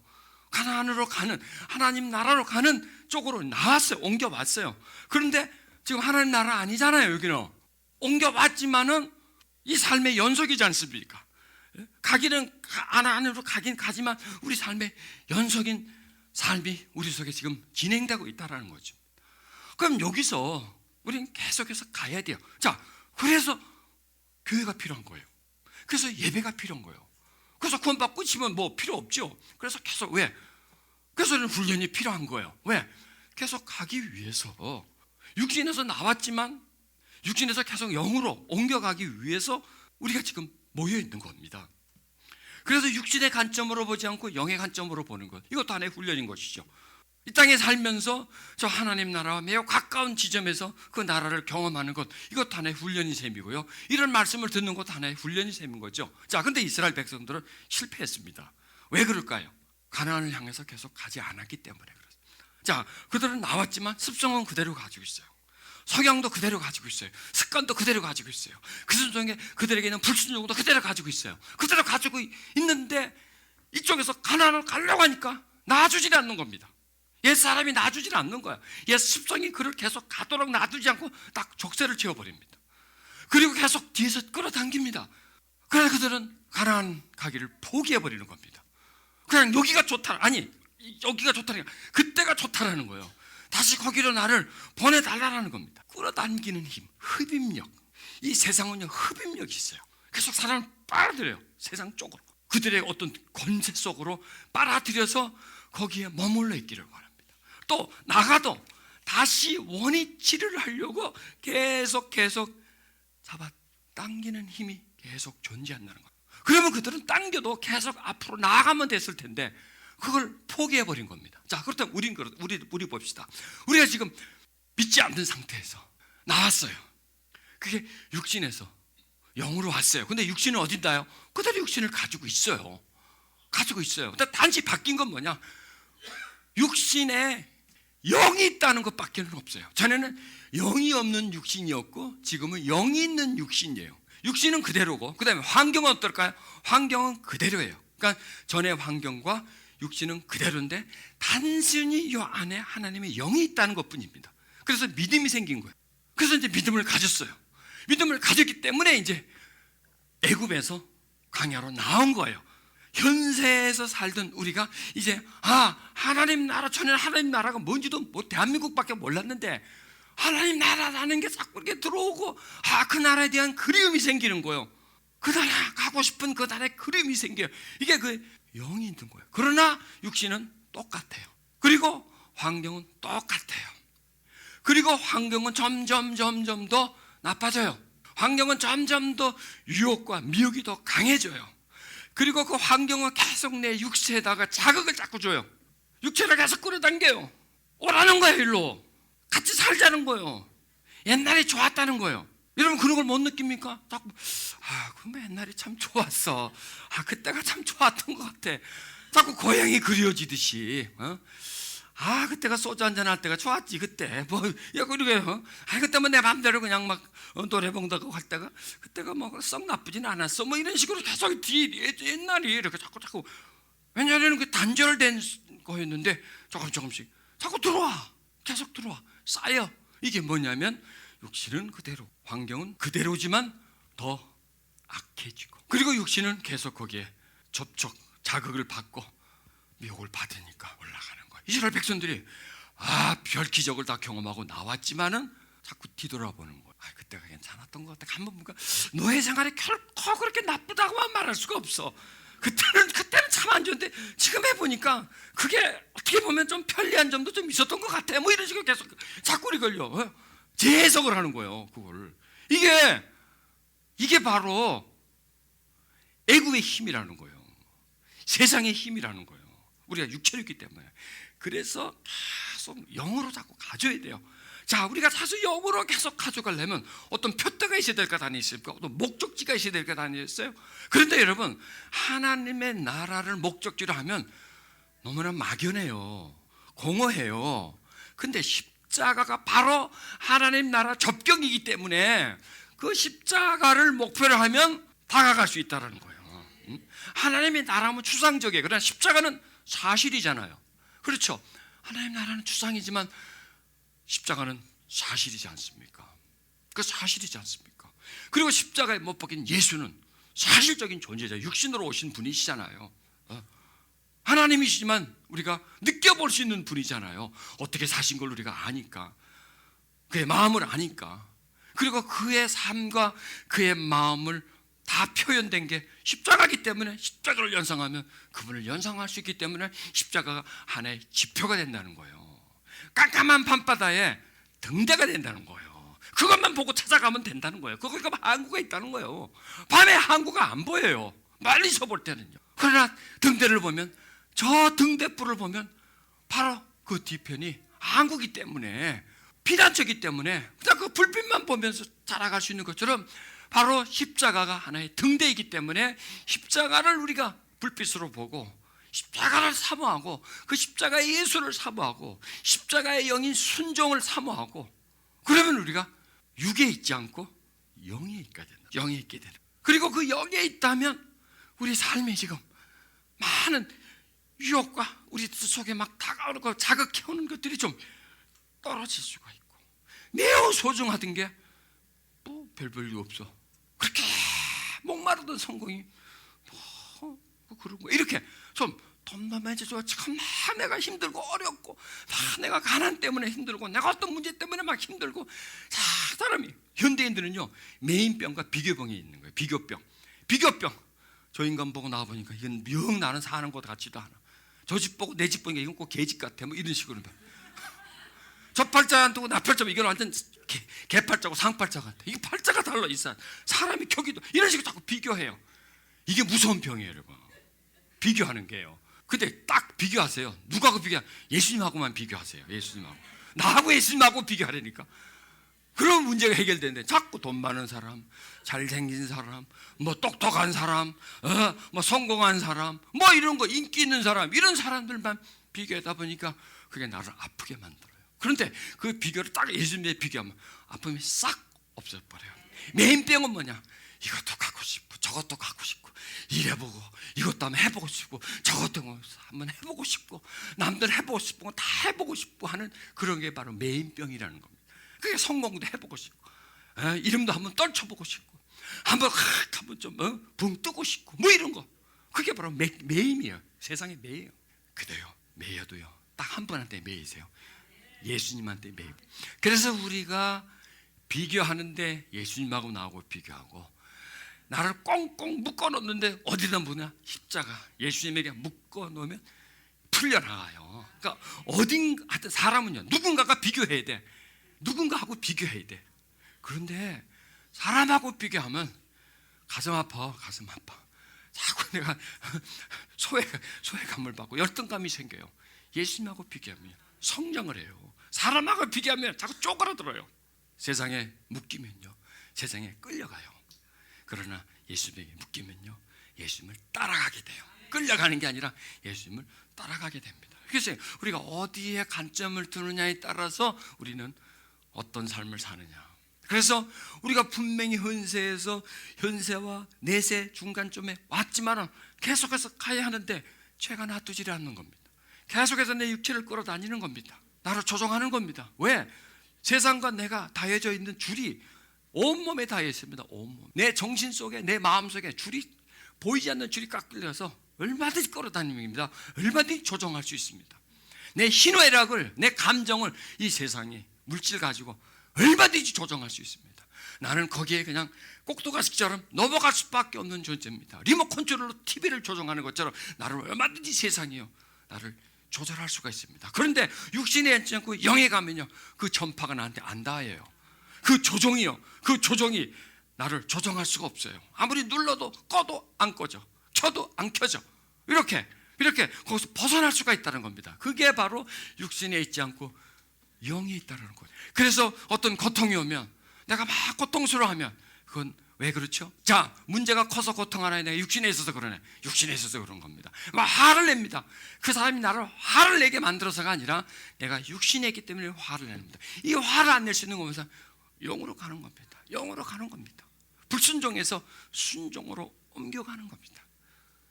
가나안으로 가는, 하나님 나라로 가는 쪽으로 나왔어요. 옮겨왔어요. 그런데 지금 하나님 나라 아니잖아요. 여기는 옮겨왔지만은 이 삶의 연속이지 않습니까? 가기는 가나안으로 가긴 가지만 우리 삶의 연속인 삶이 우리 속에 지금 진행되고 있다는 거죠. 그럼 여기서 우리는 계속해서 가야 돼요. 자, 그래서 교회가 필요한 거예요. 그래서 예배가 필요한 거예요. 그래서 구원받고 있으면 뭐 필요 없죠. 그래서 계속 왜? 그래서 훈련이 필요한 거예요. 왜? 계속 가기 위해서. 육신에서 나왔지만 육신에서 계속 영으로 옮겨가기 위해서 우리가 지금 모여 있는 겁니다. 그래서 육신의 관점으로 보지 않고 영의 관점으로 보는 것, 이것도 하나의 훈련인 것이죠. 이 땅에 살면서 저 하나님 나라와 매우 가까운 지점에서 그 나라를 경험하는 것, 이것도 하나의 훈련인 셈이고요. 이런 말씀을 듣는 것도 하나의 훈련인 셈인 거죠. 자, 근데 이스라엘 백성들은 실패했습니다. 왜 그럴까요? 가나안을 향해서 계속 가지 않았기 때문에 그렇습니다. 자, 그들은 나왔지만 습성은 그대로 가지고 있어요. 성향도 그대로 가지고 있어요. 습관도 그대로 가지고 있어요. 그 순종에 그들에게는 불순종도 그대로 가지고 있어요. 그대로 가지고 있는데 이쪽에서 가나안을 가려고 하니까 놔주지 않는 겁니다. 옛 사람이 놔주지 않는 거야. 옛 습성이 그를 계속 가도록 놔두지 않고 딱 족쇄를 지어버립니다. 그리고 계속 뒤에서 끌어당깁니다. 그래서 그들은 가나안 가기를 포기해버리는 겁니다. 그냥 여기가 좋다. 아니, 여기가 좋다는 게 그때가 좋다라는 거예요. 다시 거기로 나를 보내달라는 겁니다. 끌어당기는 힘, 흡입력. 이 세상은요, 흡입력이 있어요. 계속 사람을 빨아들여요. 세상 쪽으로. 그들의 어떤 권세 속으로 빨아들여서 거기에 머물러 있기를 원합니다. 또 나가도 다시 원위치를 하려고 계속 잡아 당기는 힘이 계속 존재한다는 거예요. 그러면 그들은 당겨도 계속 앞으로 나아가면 됐을 텐데 그걸 포기해버린 겁니다. 자, 그렇다면 우리 봅시다. 우리가 지금 믿지 않는 상태에서 나왔어요. 그게 육신에서 영으로 왔어요. 근데 육신은 어딘가요? 그대로 육신을 가지고 있어요. 근데 단지 바뀐 건 뭐냐? 육신에 영이 있다는 것밖에는 없어요. 전에는 영이 없는 육신이었고 지금은 영이 있는 육신이에요. 육신은 그대로고 그 다음에 환경은 어떨까요? 환경은 그대로예요. 그러니까 전의 환경과 육신은 그대로인데 단순히 이 안에 하나님의 영이 있다는 것뿐입니다. 그래서 믿음이 생긴 거예요. 그래서 이제 믿음을 가졌어요. 믿음을 가졌기 때문에 이제 애굽에서 광야로 나온 거예요. 현세에서 살던 우리가 이제 하나님 나라, 전에는 하나님 나라가 뭔지도 대한민국밖에 몰랐는데 하나님 나라라는 게 자꾸 이렇게 들어오고 그 나라에 대한 그리움이 생기는 거예요. 그 나라 가고 싶은 그 나라에 그리움이 생겨요. 이게 그 영이 있는 거예요. 그러나 육신은 똑같아요. 그리고 환경은 똑같아요. 그리고 환경은 점점 더 나빠져요. 환경은 점점 더 유혹과 미혹이 더 강해져요. 그리고 그 환경은 계속 내 육체에다가 자극을 자꾸 줘요. 육체를 계속 끌어당겨요. 오라는 거예요. 일로 같이 살자는 거예요. 옛날에 좋았다는 거예요. 여러분 그런 걸 못 느낍니까? 자꾸 그럼 옛날에 참 좋았어. 그때가 참 좋았던 것 같아. 자꾸 고향이 그리워지듯이. 그때가 소주 한잔 할 때가 좋았지. 그때 그때 내 맘대로 그냥 막 노래방 가고 할 때가 그때가 썩 나쁘진 않았어. 이런 식으로 계속 옛날이 이렇게 자꾸 왜냐하면 그 단절된 거였는데 조금씩 자꾸 들어와. 계속 들어와. 쌓여. 이게 뭐냐면 육신은 그대로, 환경은 그대로지만 더 악해지고, 그리고 육신은 계속 거기에 접촉, 자극을 받고 미혹을 받으니까 올라가는 거예요. 이스라엘 백성들이 별 기적을 다 경험하고 나왔지만은 자꾸 뒤돌아보는 거예요. 그때가 괜찮았던 것 같아. 한번 보니까 노예 생활이 결코 그렇게 나쁘다고만 말할 수가 없어. 그때는 참 안 좋은데 지금 해보니까 그게 어떻게 보면 좀 편리한 점도 좀 있었던 것 같아. 이런 식으로 계속 자꾸 걸려. 재해석을 하는 거예요. 그걸 이게 바로 애굽의 힘이라는 거예요. 세상의 힘이라는 거예요. 우리가 육체로 있기 때문에. 그래서 계속 영으로 자꾸 가져야 돼요. 자, 우리가 사실 영으로 계속 가져가려면 어떤 표대가 있어야 될 것 아니겠습니까? 어떤 목적지가 있어야 될 것 아니겠어요? 그런데 여러분, 하나님의 나라를 목적지로 하면 너무나 막연해요. 공허해요. 근데 십자가가 바로 하나님 나라 접경이기 때문에 그 십자가를 목표로 하면 다가갈 수 있다는 거예요. 하나님의 나라면 추상적이에요. 그러나 십자가는 사실이잖아요. 그렇죠? 하나님 나라는 추상이지만 십자가는 사실이지 않습니까? 그 사실이지 않습니까? 그리고 십자가에 못 박힌 예수는 사실적인 존재자, 육신으로 오신 분이시잖아요. 하나님이시지만 우리가 느껴볼 수 있는 분이잖아요. 어떻게 사신 걸 우리가 아니까, 그의 마음을 아니까. 그리고 그의 삶과 그의 마음을 다 표현된 게 십자가이기 때문에 십자가를 연상하면 그분을 연상할 수 있기 때문에 십자가가 하나의 지표가 된다는 거예요. 깜깜한 밤바다에 등대가 된다는 거예요. 그것만 보고 찾아가면 된다는 거예요. 거기가 항구가 있다는 거예요. 밤에 항구가 안 보여요. 멀리서 볼 때는요. 그러나 등대를 보면, 저 등대불을 보면 바로 그 뒤편이 항구이기 때문에, 피난처이기 때문에 그냥 그 불빛만 보면서 살아갈 수 있는 것처럼 바로 십자가가 하나의 등대이기 때문에 십자가를 우리가 불빛으로 보고 십자가를 사모하고 그 십자가의 예수를 사모하고 십자가의 영인 순종을 사모하고, 그러면 우리가 육에 있지 않고 영에 있게 되는, 영에 있게 되는. 그리고 그 영에 있다면 우리 삶에 지금 많은 유혹과 우리 속에 막 다가오고 자극해오는 것들이 좀 떨어질 수가 있고, 매우 소중하던 게 별 볼일 없어. 그렇게 목마르던 성공이 그러고 이렇게 좀 덤덤해지죠. 참 내가 힘들고 어렵고, 내가 가난 때문에 힘들고, 내가 어떤 문제 때문에 막 힘들고. 자, 사람이, 현대인들은요 메인병과 비교병이 있는 거예요. 비교병. 저 인간 보고 나와 보니까 이건 명 나는 사는 것 같지도 않아. 저 집 보고 내 집 보니까 이건 꼭 개집 같아. 이런 식으로 저 팔자 안 두고 나 팔자, 이건 완전 개팔자고 상팔자 같아. 이게 팔자가 달라. 이 사람이 켜기도 이런 식으로 자꾸 비교해요. 이게 무서운 병이에요, 여러분. 비교하는 게요. 근데 딱 비교하세요. 누구하고 비교? 예수님하고만 비교하세요. 예수님하고. 나하고 예수님하고 비교하려니까. 그런 문제가 해결되는데 자꾸 돈 많은 사람, 잘생긴 사람, 뭐 똑똑한 사람, 뭐 성공한 사람, 뭐 이런 거 인기 있는 사람, 이런 사람들만 비교하다 보니까 그게 나를 아프게 만들어요. 그런데 그 비교를 딱 예수님에 비교하면 아픔이 싹 없어버려요. 메인 병은 뭐냐? 이것도 갖고 싶고 저것도 갖고 싶고 이래보고 이것도 한번 해보고 싶고 저것도 한번 해보고 싶고 남들 해보고 싶은 거 다 해보고 싶고 하는 그런 게 바로 메인 병이라는 겁니다. 그게 성공도 해보고 싶고 이름도 한번 떨쳐보고 싶고 한번 좀 붕 뜨고 싶고 뭐 이런 거, 그게 바로 매임이에요. 세상의 매예요. 그래요. 매여도요 딱 한 분한테 매이세요. 예수님한테 매임. 그래서 우리가 비교하는데 예수님하고 나하고 비교하고, 나를 꽁꽁 묶어놓는데 어디다 보냐? 십자가 예수님에게 묶어놓으면 풀려나가요. 그러니까 하여튼 사람은요 누군가가 비교해야 돼. 누군가하고 비교해야 돼. 그런데 사람하고 비교하면 가슴 아파. 자꾸 내가 소외감을 받고 열등감이 생겨요. 예수님하고 비교하면 성장을 해요. 사람하고 비교하면 자꾸 쪼그라들어요. 세상에 묶이면요 세상에 끌려가요. 그러나 예수님에게 묶이면요 예수님을 따라가게 돼요. 끌려가는 게 아니라 예수님을 따라가게 됩니다. 그래서 우리가 어디에 관점을 두느냐에 따라서 우리는 어떤 삶을 사느냐. 그래서 우리가 분명히 현세와 내세 중간점에 왔지만 계속해서 가야 하는데 죄가 놔두질 않는 겁니다. 계속해서 내 육체를 끌어다니는 겁니다. 나를 조종하는 겁니다. 왜? 세상과 내가 다해져 있는 줄이 온몸에 다해 있습니다. 온몸. 내 정신 속에, 내 마음 속에 줄이, 보이지 않는 줄이 깎여서 얼마든지 끌어다닙니다. 얼마든지 조종할 수 있습니다. 내 희노애락을, 내 감정을 이 세상이 물질 가지고 얼마든지 조정할 수 있습니다. 나는 거기에 그냥 꼭두가시처럼 넘어갈 수밖에 없는 존재입니다. 리모컨 컨트롤로 TV를 조정하는 것처럼 나를 얼마든지 세상이요 나를 조절할 수가 있습니다. 그런데 육신에 앉지 않고 영에 가면요 그 전파가 나한테 안 닿아요. 그 조종이 나를 조정할 수가 없어요. 아무리 눌러도 꺼도 안 꺼져, 켜도 안 켜져. 이렇게 거기서 벗어날 수가 있다는 겁니다. 그게 바로 육신에 있지 않고 영이 있다는 거예요. 그래서 어떤 고통이 오면 내가 막 고통스러워하면 그건 왜 그렇죠? 자, 문제가 커서 고통하나요? 내가 육신에 있어서 그러네. 육신에 있어서 그런 겁니다. 막 화를 냅니다. 그 사람이 나를 화를 내게 만들어서가 아니라 내가 육신에 있기 때문에 화를 냅니다. 이 화를 안 낼 수 있는 거면서 영으로 가는 겁니다. 영으로 가는 겁니다. 불순종에서 순종으로 옮겨가는 겁니다.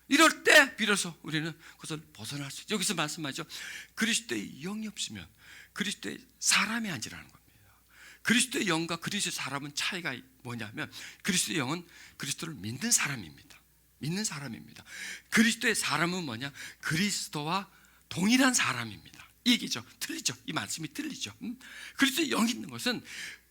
이럴 때 비로소 우리는 그것을 벗어날 수 있죠. 여기서 말씀하죠. 그리스도의 영이 없으면 그리스도의 사람이 아니라는 겁니다. 그리스도의 영과 그리스도의 사람은 차이가 뭐냐면 그리스도의 영은 그리스도를 믿는 사람입니다. 믿는 사람입니다. 그리스도의 사람은 뭐냐? 그리스도와 동일한 사람입니다. 이 얘기죠. 틀리죠. 이 말씀이 틀리죠. 그리스도의 영이 있는 것은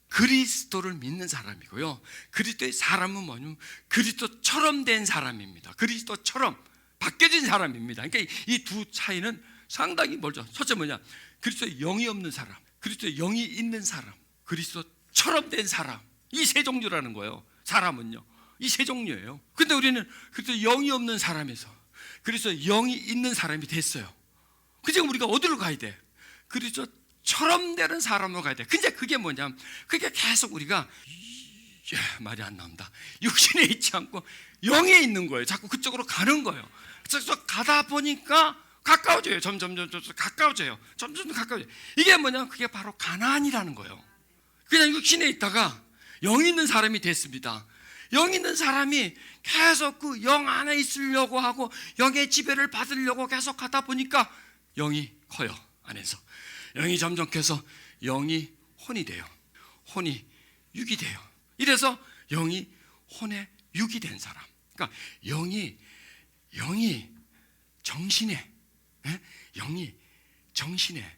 그리스도를 믿는 사람이고요. 그리스도의 사람은 뭐냐면 그리스도처럼 된 사람입니다. 그리스도처럼 바뀌어진 사람입니다. 그러니까 이 두 차이는 상당히 멀죠. 첫째 뭐냐? 그리스도의 영이 없는 사람, 그리스도의 영이 있는 사람, 그리스도처럼 된 사람. 이 세 종류라는 거예요. 사람은요. 이 세 종류예요. 근데 우리는 그리스도의 영이 없는 사람에서 그리스도의 영이 있는 사람이 됐어요. 그래서 우리가 어디로 가야 돼? 그리스도처럼 되는 사람으로 가야 돼. 근데 그게 뭐냐면 그게 계속 우리가 말이 안 나온다. 육신에 있지 않고 영에 있는 거예요. 자꾸 그쪽으로 가는 거예요. 그래서 가다 보니까 가까워져요. 점점 가까워져요. 점점 가까워져요. 이게 뭐냐? 그게 바로 가나안이라는 거예요. 그냥 육신에 있다가 영 있는 사람이 됐습니다. 영 있는 사람이 계속 그 영 안에 있으려고 하고 영의 지배를 받으려고 계속 하다 보니까 영이 커요. 안에서 영이 점점 커서 영이 혼이 돼요. 혼이 육이 돼요. 이래서 영이 혼에 육이 된 사람. 그러니까 영이 정신에, 영이 정신에,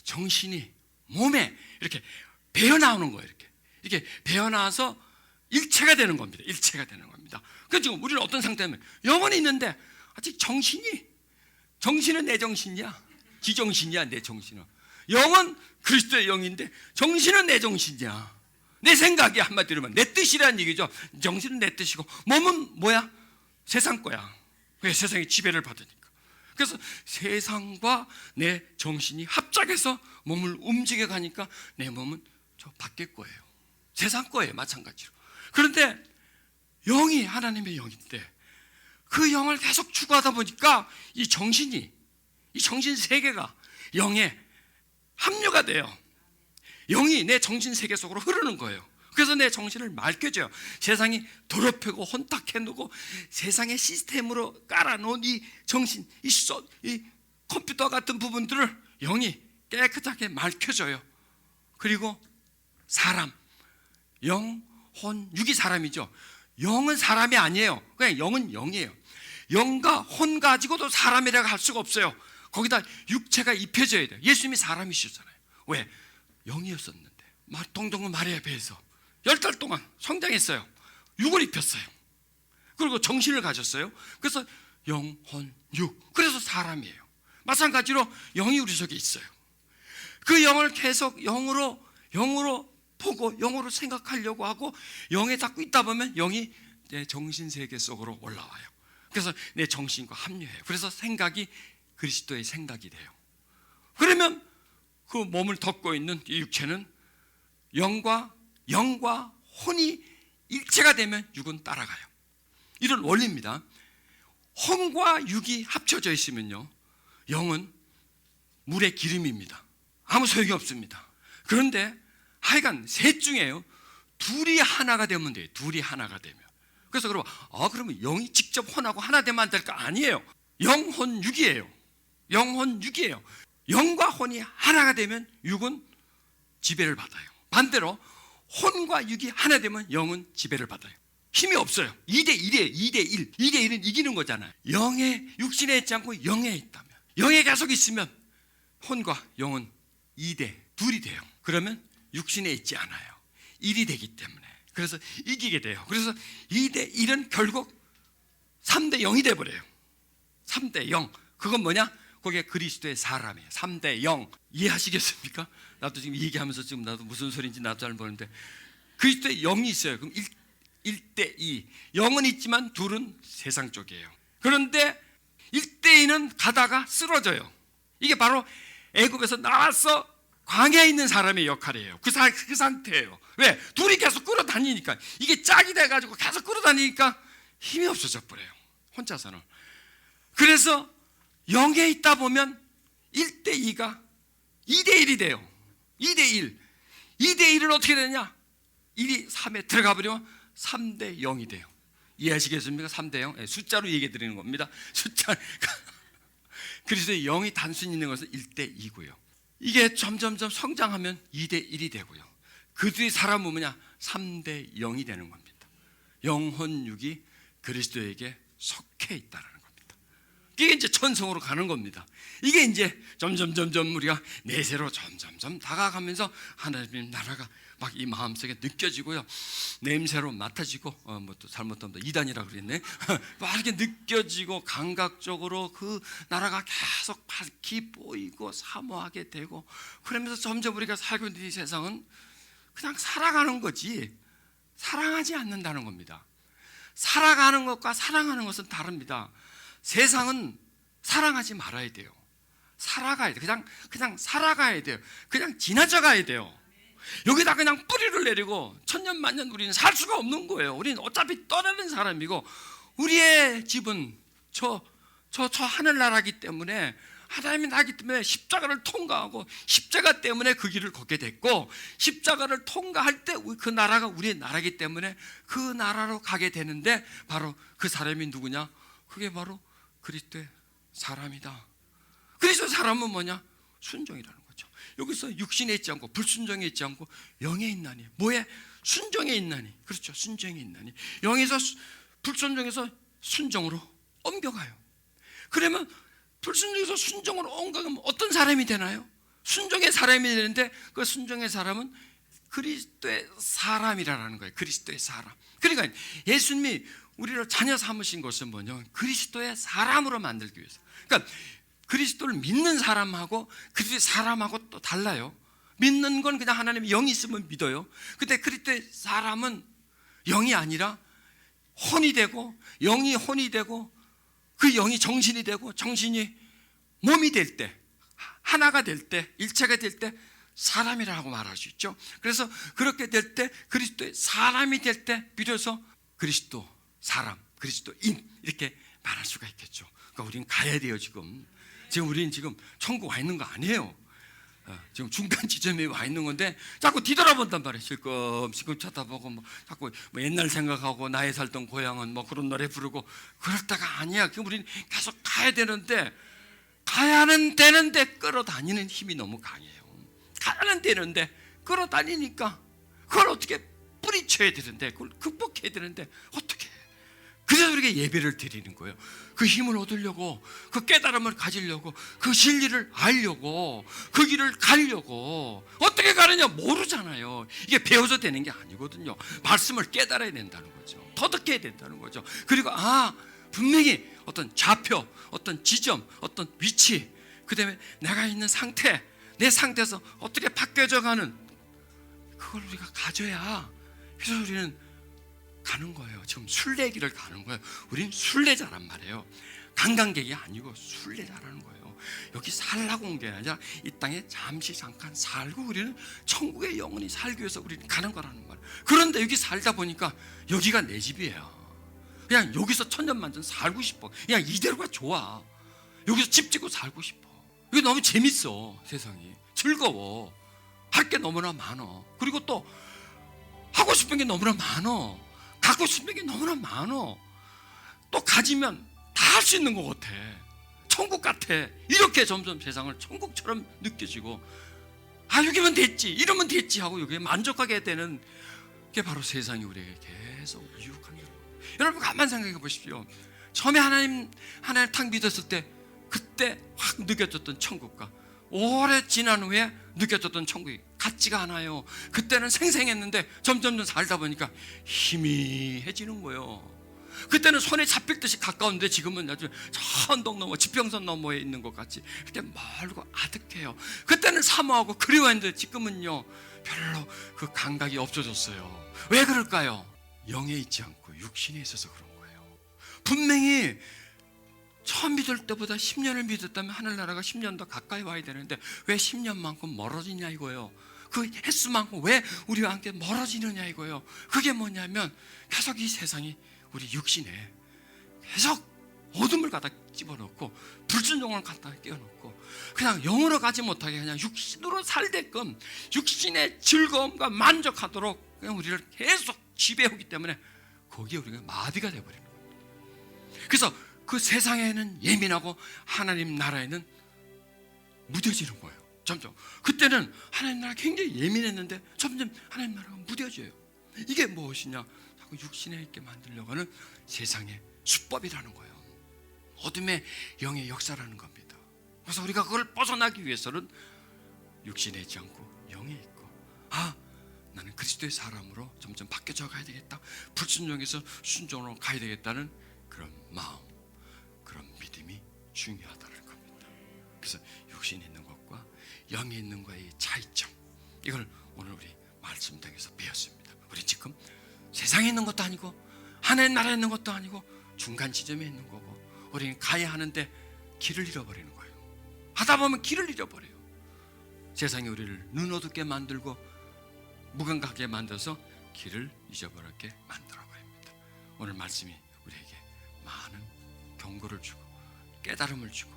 정신이 몸에 이렇게 배어 나오는 거예요. 이렇게 배어 나와서 일체가 되는 겁니다. 일체가 되는 겁니다. 그러니까 지금 우리는 어떤 상태냐면 영혼이 있는데 아직 정신은 내 정신이야, 지 정신이야, 내 정신은. 영은 그리스도의 영인데 정신은 내 정신이야. 내 생각이 한마디로 말하면 내 뜻이라는 얘기죠. 정신은 내 뜻이고 몸은 뭐야? 세상 거야. 왜? 세상의 지배를 받으니까. 그래서 세상과 내 정신이 합작해서 몸을 움직여 가니까 내 몸은 저 밖에 거예요. 세상 거예요. 마찬가지로. 그런데 영이 하나님의 영인데 그 영을 계속 추구하다 보니까 이 정신 세계가 영에 합류가 돼요. 영이 내 정신 세계 속으로 흐르는 거예요. 그래서 내 정신을 맑혀줘요. 세상이 더럽히고 혼탁해놓고 세상의 시스템으로 깔아놓은 이 정신, 이 컴퓨터 같은 부분들을 영이 깨끗하게 맑혀줘요. 그리고 사람, 영, 혼, 육이 사람이죠. 영은 사람이 아니에요. 그냥 영은 영이에요. 영과 혼 가지고도 사람이라고 할 수가 없어요. 거기다 육체가 입혀져야 돼요. 예수님이 사람이셨잖아요. 왜? 영이었었는데 동정은 마리아 배에서 10달 동안 성장했어요. 육을 입혔어요. 그리고 정신을 가졌어요. 그래서 영, 혼, 육. 그래서 사람이에요. 마찬가지로 영이 우리 속에 있어요. 그 영을 계속 영으로 보고 영으로 생각하려고 하고 영에 닿고 있다 보면 영이 내 정신세계 속으로 올라와요. 그래서 내 정신과 합류해요. 그래서 생각이 그리스도의 생각이 돼요. 그러면 그 몸을 덮고 있는 이 육체는 영과 혼이 일체가 되면 육은 따라가요. 이런 원리입니다. 혼과 육이 합쳐져 있으면요, 영은 물의 기름입니다. 아무 소용이 없습니다. 그런데 하여간 셋 중에요, 둘이 하나가 되면 돼요. 둘이 하나가 되면. 그래서 그러면 영이 직접 혼하고 하나 되면 안 될까? 아니에요. 영혼 육이에요. 영혼 육이에요. 영과 혼이 하나가 되면 육은 지배를 받아요. 반대로 혼과 육이 하나 되면 영은 지배를 받아요. 힘이 없어요. 2대1이에요. 2대1. 2대1은 이기는 거잖아요. 영에, 육신에 있지 않고 영에 있다면, 영에 계속 있으면 혼과 영은 2대, 둘이 돼요. 그러면 육신에 있지 않아요. 1이 되기 때문에. 그래서 이기게 돼요. 그래서 2대1은 결국 3대 0이 돼버려요. 3대 0. 그건 뭐냐? 그게 그리스도의 사람이에요. 3대 0. 이해하시겠습니까? 나도 지금 얘기하면서 지금 나도 무슨 소리인지 나도 잘 모르는데, 그리스도의 0이 있어요. 그럼 1대 2. 0은 있지만 둘은 세상 쪽이에요. 그런데 1대 2는 가다가 쓰러져요. 이게 바로 애굽에서 나와서 광야에 있는 사람의 역할이에요. 그 상태예요. 왜? 둘이 계속 끌어다니니까. 이게 짝이 돼가지고 계속 끌어다니니까 힘이 없어져 버려요. 혼자서는. 그래서 영에 있다 보면 1대 2가 2대 1이 돼요. 2대 1. 2대 1은 어떻게 되냐? 1이 3에 들어가 버리면 3대 0이 돼요. 이해하시겠습니까? 3대 0. 숫자로 얘기해 드리는 겁니다. 숫자. 그리스도의 영이 단순히 있는 것은 1대 2고요. 이게 점점점 성장하면 2대 1이 되고요. 그 뒤에 사람은 뭐냐? 3대 0이 되는 겁니다. 영혼 육이 그리스도에게 속해 있다는 겁니다. 이게 이제 천성으로 가는 겁니다. 이게 이제 점점 우리가 내세로 점점 다가가면서 하나님의 나라가 막 이 마음속에 느껴지고요, 냄새로 맡아지고, 뭐 또 잘못하면 이단이라 그랬네. 막 이렇게 느껴지고 감각적으로 그 나라가 계속 밝히 보이고 사모하게 되고, 그러면서 점점 우리가 살고 있는 이 세상은 그냥 살아가는 거지 사랑하지 않는다는 겁니다. 살아가는 것과 사랑하는 것은 다릅니다. 세상은 사랑하지 말아야 돼요. 살아가야 돼요. 그냥 살아가야 돼요. 그냥 지나쳐 가야 돼요. 여기다 그냥 뿌리를 내리고 천년만년 우리는 살 수가 없는 거예요. 우리는 어차피 떠나는 사람이고, 우리의 집은 저 하늘나라기 때문에, 하나님이 나기 때문에 십자가를 통과하고 십자가 때문에 그 길을 걷게 됐고, 십자가를 통과할 때 그 나라가 우리의 나라기 때문에 그 나라로 가게 되는데, 바로 그 사람이 누구냐? 그게 바로 그리스도의 사람이다. 그리스도의 사람은 뭐냐? 순종이라는 거죠. 여기서 육신에 있지 않고 불순종에 있지 않고 영에 있나니. 뭐에? 순종에 있나니. 그렇죠. 순종에 있나니. 영에서 불순종에서 순종으로 옮겨가요. 그러면 불순종에서 순종으로 옮겨가면 어떤 사람이 되나요? 순종의 사람이 되는데, 그 순종의 사람은 그리스도의 사람이라는 거예요. 그리스도의 사람. 그러니까 예수님이 우리를 자녀 삼으신 것은 뭐냐? 그리스도의 사람으로 만들기 위해서. 그러니까 그리스도를 믿는 사람하고 그리스도의 사람하고 또 달라요. 믿는 건 그냥 하나님의 영이 있으면 믿어요. 근데 그리스도의 사람은 영이 아니라 혼이 되고, 영이 혼이 되고, 그 영이 정신이 되고, 정신이 몸이 될 때, 하나가 될 때, 일체가 될 때 사람이라고 말할 수 있죠. 그래서 그렇게 될 때, 그리스도의 사람이 될 때 비로소 그리스도 사람, 그리스도인 이렇게 말할 수가 있겠죠. 그러니까 우리는 가야 돼요. 지금 우리는 지금 천국 와 있는 거 아니에요. 지금 중간 지점에 와 있는 건데 자꾸 뒤돌아본단 말이에요. 실금 쳐다보고 자꾸 옛날 생각하고 나의 살던 고향은 그런 노래 부르고 그럴 때가 아니야. 우리는 계속 가야 되는데, 가야는 되는데 끌어다니는 힘이 너무 강해요. 가야는 되는데 끌어다니니까 그걸 어떻게 뿌리쳐야 되는데, 그걸 극복해야 되는데 어떻게? 그래서 우리가 예배를 드리는 거예요. 그 힘을 얻으려고, 그 깨달음을 가지려고, 그 진리를 알려고, 그 길을 가려고. 어떻게 가느냐 모르잖아요. 이게 배워서 되는 게 아니거든요. 말씀을 깨달아야 된다는 거죠. 터득해야 된다는 거죠. 그리고 분명히 어떤 좌표, 어떤 지점, 어떤 위치, 그 다음에 내가 있는 상태, 내 상태에서 어떻게 바뀌어져 가는, 그걸 우리가 가져야 그래서 우리는 가는 거예요. 지금 순례길을 가는 거예요. 우린 순례자란 말이에요. 관광객이 아니고 순례자라는 거예요. 여기 살라고 온 게 아니라 이 땅에 잠깐 살고 우리는 천국에 영원히 살기 위해서 우리는 가는 거라는 말이에요. 그런데 여기 살다 보니까 여기가 내 집이에요. 그냥 여기서 천년만년 살고 싶어. 그냥 이대로가 좋아. 여기서 집 짓고 살고 싶어. 이게 너무 재밌어. 세상이 즐거워. 할 게 너무나 많어. 그리고 또 하고 싶은 게 너무나 많어. 갖고 싶은 게 너무나 많어. 또 가지면 다 할 수 있는 것 같아. 천국 같아. 이렇게 점점 세상을 천국처럼 느껴지고, 여기면 됐지, 이러면 됐지 하고 여기에 만족하게 되는 게 바로 세상이 우리에게 계속 유혹하는 거예요. 여러분 가만 생각해 보십시오. 처음에 하나님 탁 믿었을 때 그때 확 느껴졌던 천국과 오래 지난 후에 느껴졌던 천국이 같지가 않아요. 그때는 생생했는데 점점 살다 보니까 희미해지는 거예요. 그때는 손에 잡힐 듯이 가까운데 지금은 아주 저 언덕 너머, 지평선 너머에 있는 것 같이 그때 멀고 아득해요. 그때는 사모하고 그리워했는데 지금은요 별로 그 감각이 없어졌어요. 왜 그럴까요? 영에 있지 않고 육신에 있어서 그런 거예요. 분명히 처음 믿을 때보다 10년을 믿었다면 하늘나라가 10년 더 가까이 와야 되는데 왜 10년만큼 멀어지냐 이거예요. 그 횟수만큼 왜 우리와 함께 멀어지느냐 이거예요. 그게 뭐냐면 계속 이 세상이 우리 육신에 계속 어둠을 갖다 집어넣고 불순종을 갖다 끼워넣고 그냥 영으로 가지 못하게 그냥 육신으로 살게끔 육신의 즐거움과 만족하도록 그냥 우리를 계속 지배하기 때문에 거기에 우리가 마비가 되어버리는 거예요. 그래서 그 세상에는 예민하고 하나님 나라에는 무뎌지는 거예요. 점점 그때는 하나님 나라가 굉장히 예민했는데 점점 하나님 나라가 무뎌져요. 이게 무엇이냐? 자꾸 육신에 있게 만들려고 하는 세상의 수법이라는 거예요. 어둠의 영의 역사라는 겁니다. 그래서 우리가 그걸 벗어나기 위해서는 육신에 있지 않고 영에 있고 나는 그리스도의 사람으로 점점 바뀌어져 가야 되겠다. 불순종에서 순종으로 가야 되겠다는 그런 마음, 그런 믿음이 중요하다는 겁니다. 그래서 육신에 있는 것과 영에 있는 것의 차이점, 이걸 오늘 우리 말씀 통해서 배웠습니다. 우리 지금 세상에 있는 것도 아니고 하나님 나라에 있는 것도 아니고 중간 지점에 있는 거고 우리는 가야 하는데 길을 잃어버리는 거예요. 하다 보면 길을 잃어버려요. 세상이 우리를 눈 어둡게 만들고 무감각하게 만들어서 길을 잊어버리게 만들어버립니다. 오늘 말씀이 우리에게 많은 경고를 주고 깨달음을 주고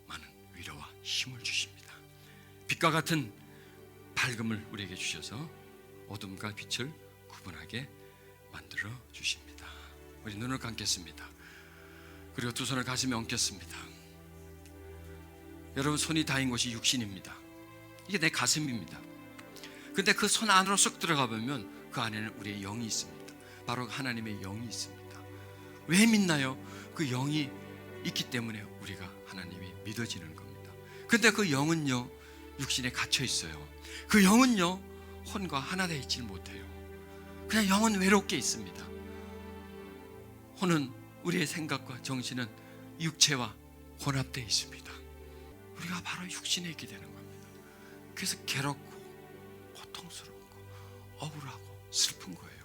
많은 위로와 힘을 주십니다. 빛과 같은 밝음을 우리에게 주셔서 어둠과 빛을 구분하게 만들어 주십니다. 우리 눈을 감겠습니다. 그리고 두 손을 가슴에 얹겠습니다. 여러분, 손이 닿은 곳이 육신입니다. 이게 내 가슴입니다. 근데 그 손 안으로 쏙 들어가 보면 그 안에는 우리의 영이 있습니다. 바로 하나님의 영이 있습니다. 왜 믿나요? 그 영이 있기 때문에 우리가 하나님이 믿어지는 겁니다. 근데 그 영은요 육신에 갇혀 있어요. 그 영은요 혼과 하나 되어 있지 못해요. 그냥 영은 외롭게 있습니다. 혼은 우리의 생각과 정신은 육체와 혼합되어 있습니다. 우리가 바로 육신에 있게 되는 겁니다. 그래서 괴롭고 고통스럽고 억울하고 슬픈 거예요.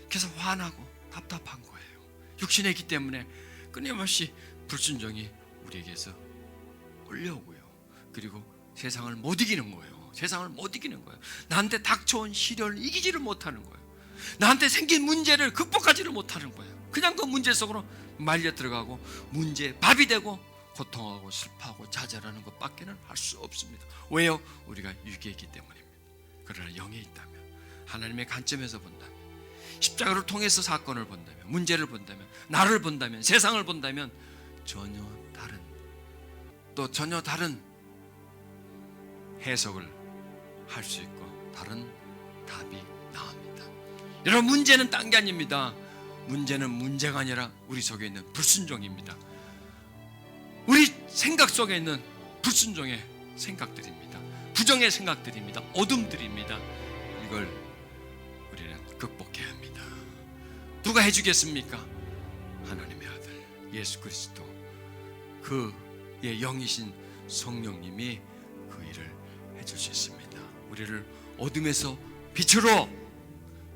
그래서 화나고 답답한 거예요. 육신에 있기 때문에 끊임없이 불순종이 우리에게서 올려오고요. 그리고 세상을 못 이기는 거예요. 세상을 못 이기는 거예요. 나한테 닥쳐온 시련을 이기지를 못하는 거예요. 나한테 생긴 문제를 극복하지를 못하는 거예요. 그냥 그 문제 속으로 말려 들어가고 문제의 밥이 되고 고통하고 슬퍼하고 좌절하는 것밖에는 할 수 없습니다. 왜요? 우리가 육에 있기 때문입니다. 그러나 영에 있다면, 하나님의 관점에서 본다면, 십자가를 통해서 사건을 본다면, 문제를 본다면, 나를 본다면, 세상을 본다면 전혀 다른 해석을 할 수 있고 다른 답이 나옵니다. 여러분, 문제는 딴 게 아닙니다. 문제는 문제가 아니라 우리 속에 있는 불순종입니다. 우리 생각 속에 있는 불순종의 생각들입니다. 부정의 생각들입니다. 어둠들입니다. 이걸 우리는 극복해야 합니다. 누가 해주겠습니까? 하나님의 아들 예수 그리스도, 그의 영이신 성령님이 그 일을 해줄 수 있습니다. 우리를 어둠에서 빛으로,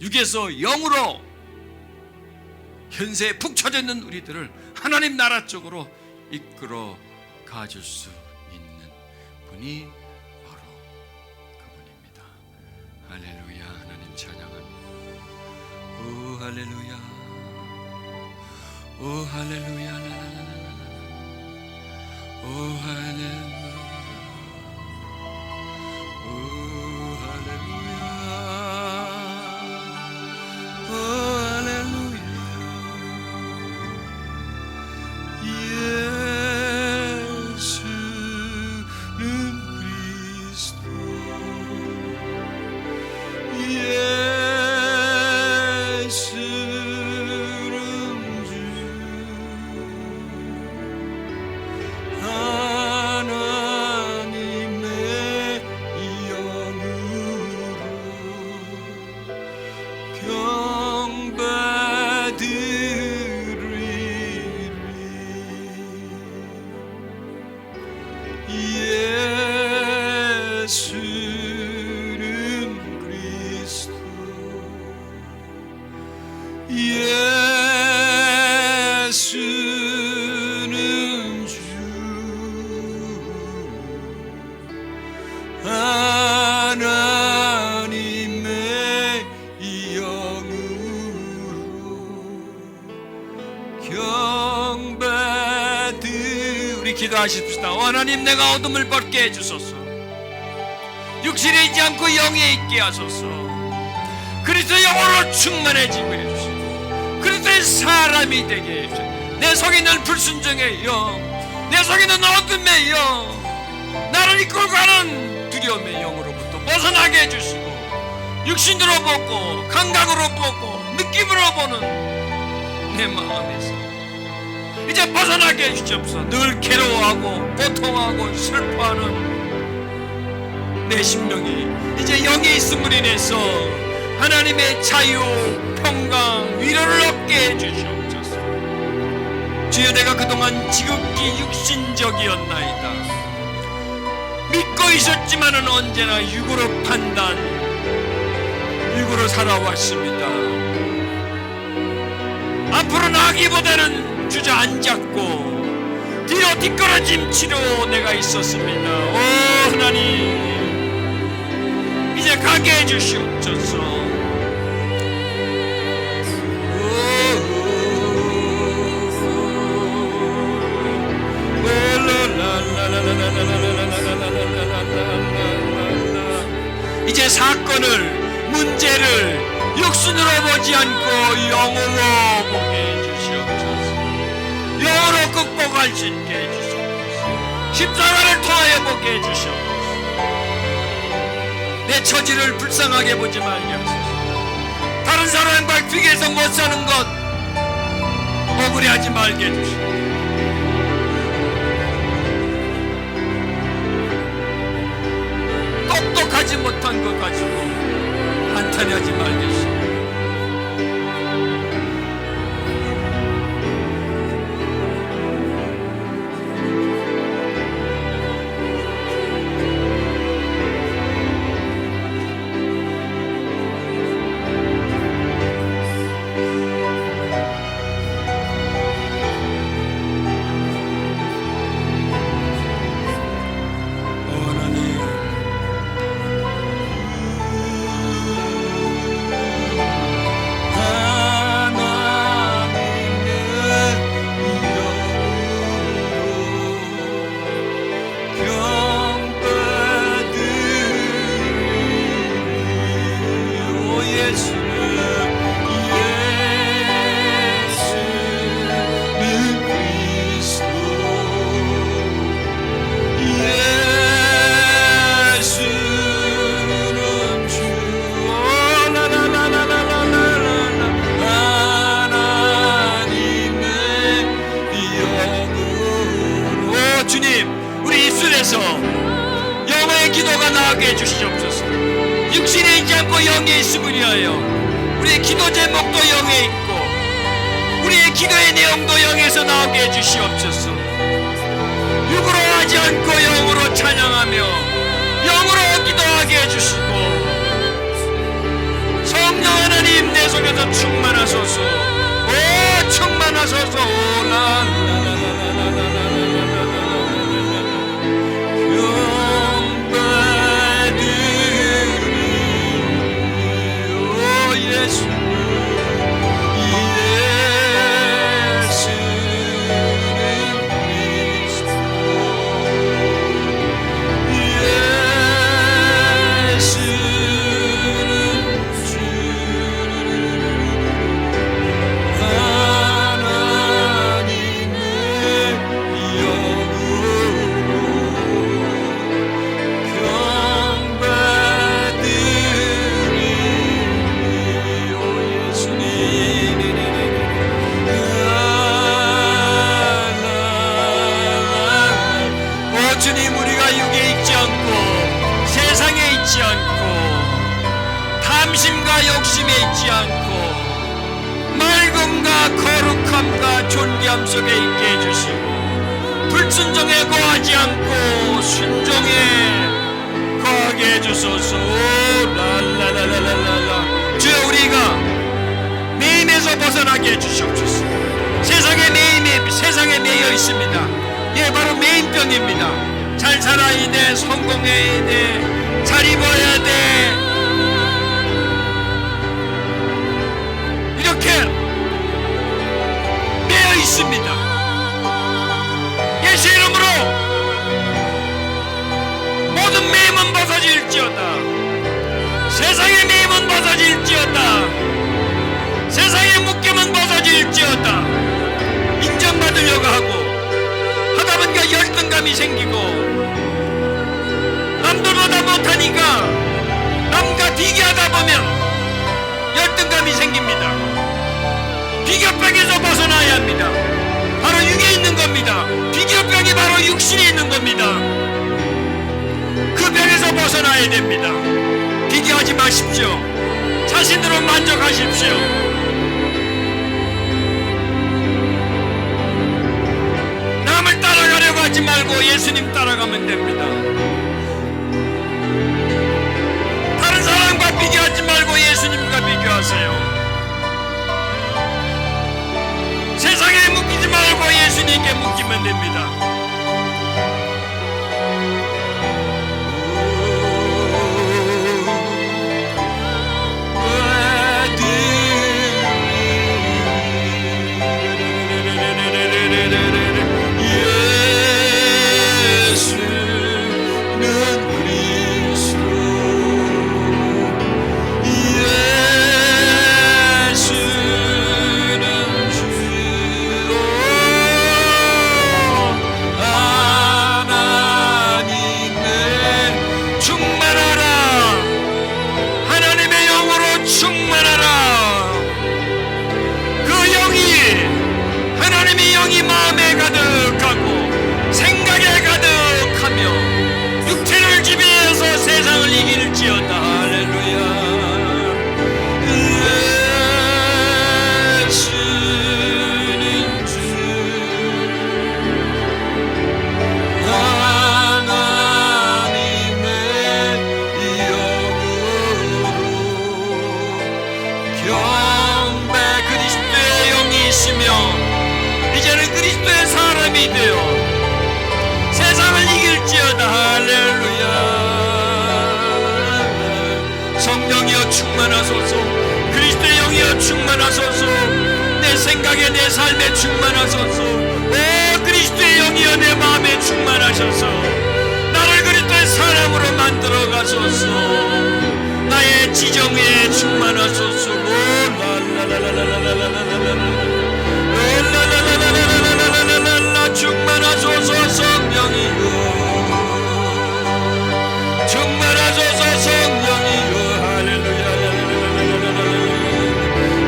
육에서 영으로, 현세에 푹 처져 있는 우리들을 하나님 나라 쪽으로 이끌어 가줄 수 있는 분이 바로 그분입니다. 할렐루야. 하나님 찬양합니다. 오 할렐루야. 오 할렐루야. 오 할렐루야. 오 할렐루야. 오 할렐루야. 예수는 그리스도, 예수는 주, 하나님의 영으로 경배드리리. 예수는 그리스도, 예수는 주, 하나님의 영으로 경배드. 우리 기도하십시다. 하나님, 내가 어둠을 벗게 해주소서. 육신에 있지 않고 영에 있게 하소서. 그리스도의 영으로 충만해지게 해주시고 그리스도의 사람이 되게 해주시고, 내 속에 있는 불순종의 영, 내 속에 있는 어둠의 영, 나를 이끌고 가는 두려움의 영으로부터 벗어나게 해주시고, 육신으로 보고 감각으로 보고 느낌으로 보는 내 마음에서 이제 벗어나게 해주시옵소서. 늘 괴로워하고 고통하고 슬퍼하는 내 심령이 이제 영에 있음으로 인해서 하나님의 자유, 평강, 위로를 얻게 해주시옵소서. 주여, 내가 그동안 지극히 육신적이었나이다. 믿고 있었지만은 언제나 육으로 판단, 육으로 살아왔습니다. 앞으로 나가기보다는 주저앉았고 뒤로 뒷걸음치로 내가 있었습니다. 오 하나님, 이제 가게 해주시옵소서. 이제 사건을, 문제를 육신으로 보지 않고 영으로 보게 해주시옵소서. 영으로 극복할 수 있게 해주시옵소서. 십자가를 통하여 보게 해주시옵소서. 내 처지를 불쌍하게 보지 말게 하소서. 다른 사람과 비교해서 못 사는 것 억울해하지 말게 해주시옵소서. 똑똑하지 못한 것 가지고 한탄하지 말게 해주시옵소서. 기도하게 해주시옵소서. 육신에 있지 않고 영에 있음을 위하여 우리의 기도 제목도 영에 있고 우리의 기도의 내용도 영에서 나오게 해주시옵소서. 육으로 하지 않고 영으로 찬양하며 영으로 기도하게 해주시고 성령 하나님 내 속에서 충만하소서. 오 충만하소서. 욕심에 있지 않고 맑음과 거룩함과 존귀함 속에 있게 해주시고 불순종에 거하지 않고 순종에 거하게 해주소서. 랄랄랄랄랄라. 주여 우리가 매임에서 벗어나게 해주시옵소서. 세상에 매여 있습니다. 예, 바로 매임병입니다. 잘 살아야 돼, 성공해야 돼, 잘 입어야 돼, 이렇게 매여 있습니다. 예수 이름으로 모든 매임은 벗어질지어다. 세상의 매임은 벗어질지어다. 세상의 묶임은 벗어질지어다. 인정받으려고 하고 하다 보니까 열등감이 생기고 남들보다 못하니까 남과 비교하다 보면 열등감이 생깁니다. 비교병에서 벗어나야 합니다. 바로 육에 있는 겁니다. 비교병이 바로 육신에 있는 겁니다. 그 병에서 벗어나야 됩니다. 비교하지 마십시오. 자신으로 만족하십시오. 남을 따라가려고 하지 말고 예수님 따라가면 됩니다. 다른 사람과 비교하지 말고 예수님과 비교하세요. 세상에 묶이지 말고 예수님께 묶이면 됩니다. 충만하소서. 그리스도의 영이여 충만하소서. 내 생각에 내 삶에 충만하소서. 오 그리스도의 영이여 내 마음에 충만하소서. 나를 그리스도의 사람으로 만들어 가소서. 나의 지정 위에 충만하소서. 충만하소서. 성령이여 충만하소서. 성령이여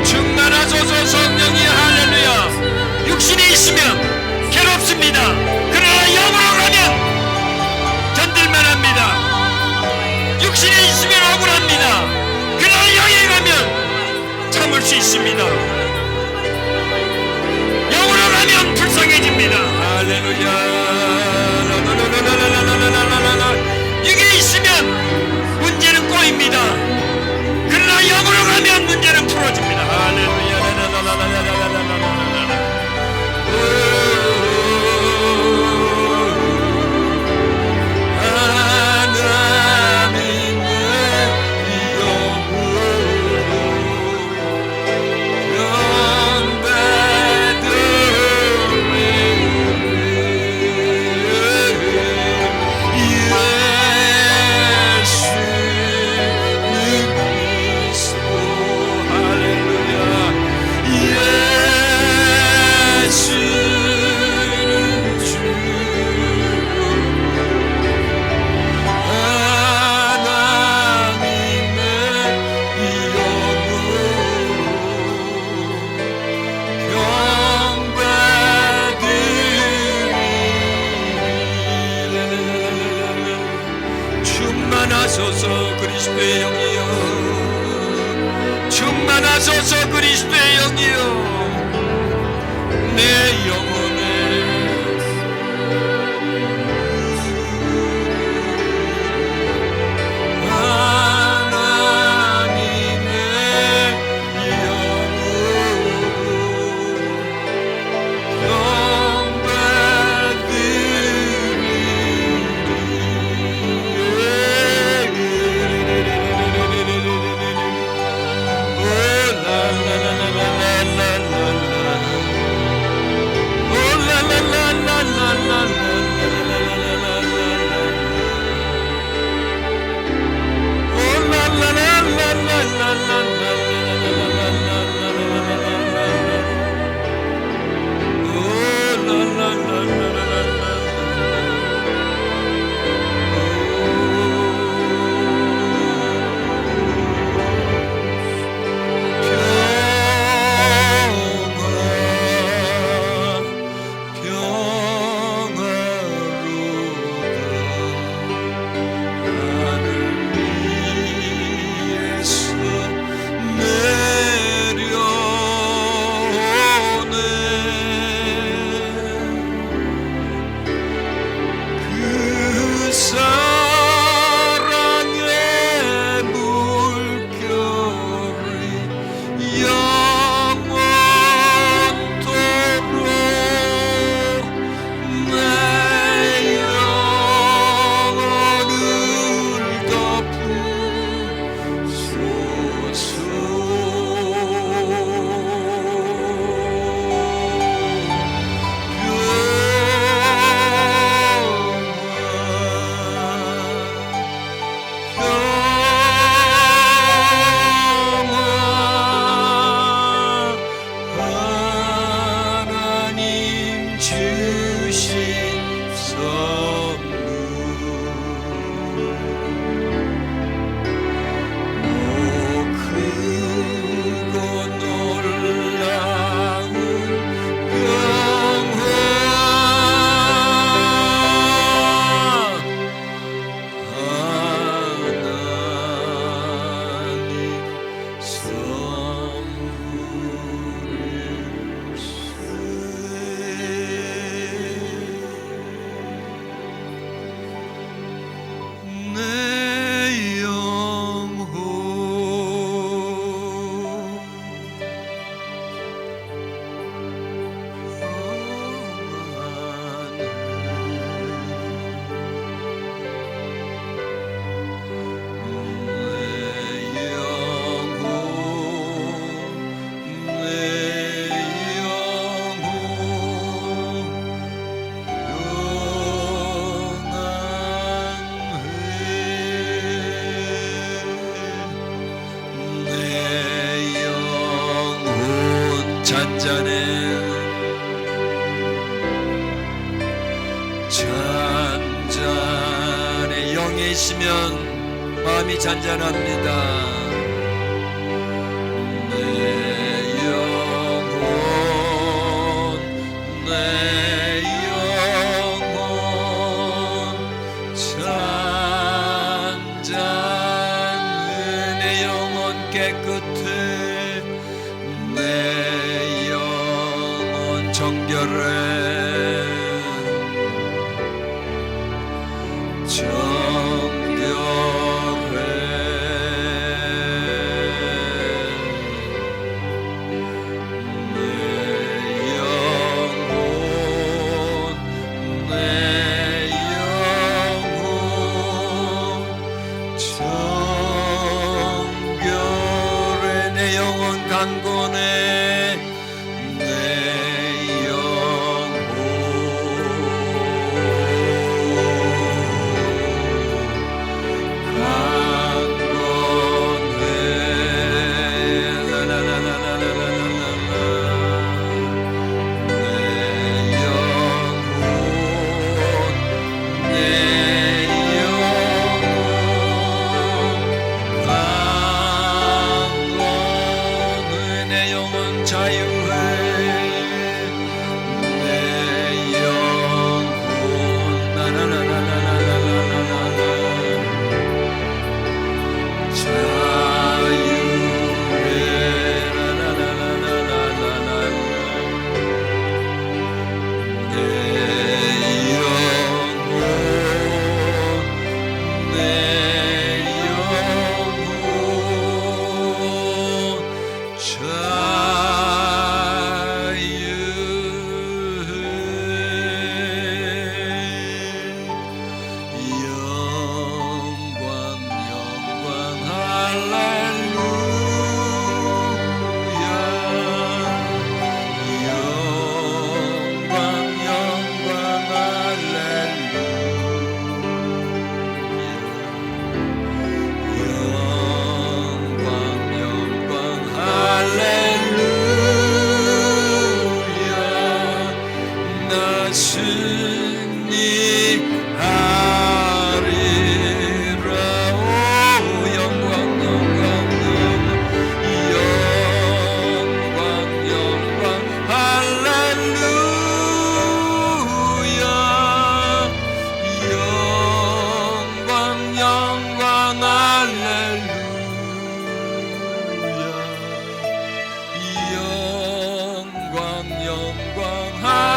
충만하소서. 성령이 할렐루야. 육신에 있으면 괴롭습니다. 그러나 영으로 가면 견딜만 합니다. 풀어집니다. 할렐루야. 이게 있으면 문제는 꼬입니다. 그러나 영으로 가면 문제는 풀어집니다. 할렐루야. 충만하소서 그리스도의 영이여, 충만하소서 그리스도의 영이여. 내 영혼에 하나님의 영으로 잔잔해. 영에 있으면 마음이 잔잔합니다. 내 영혼 잔잔해. 내 영혼 깨끗해. 내 영혼 정결해.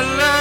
할렐루야.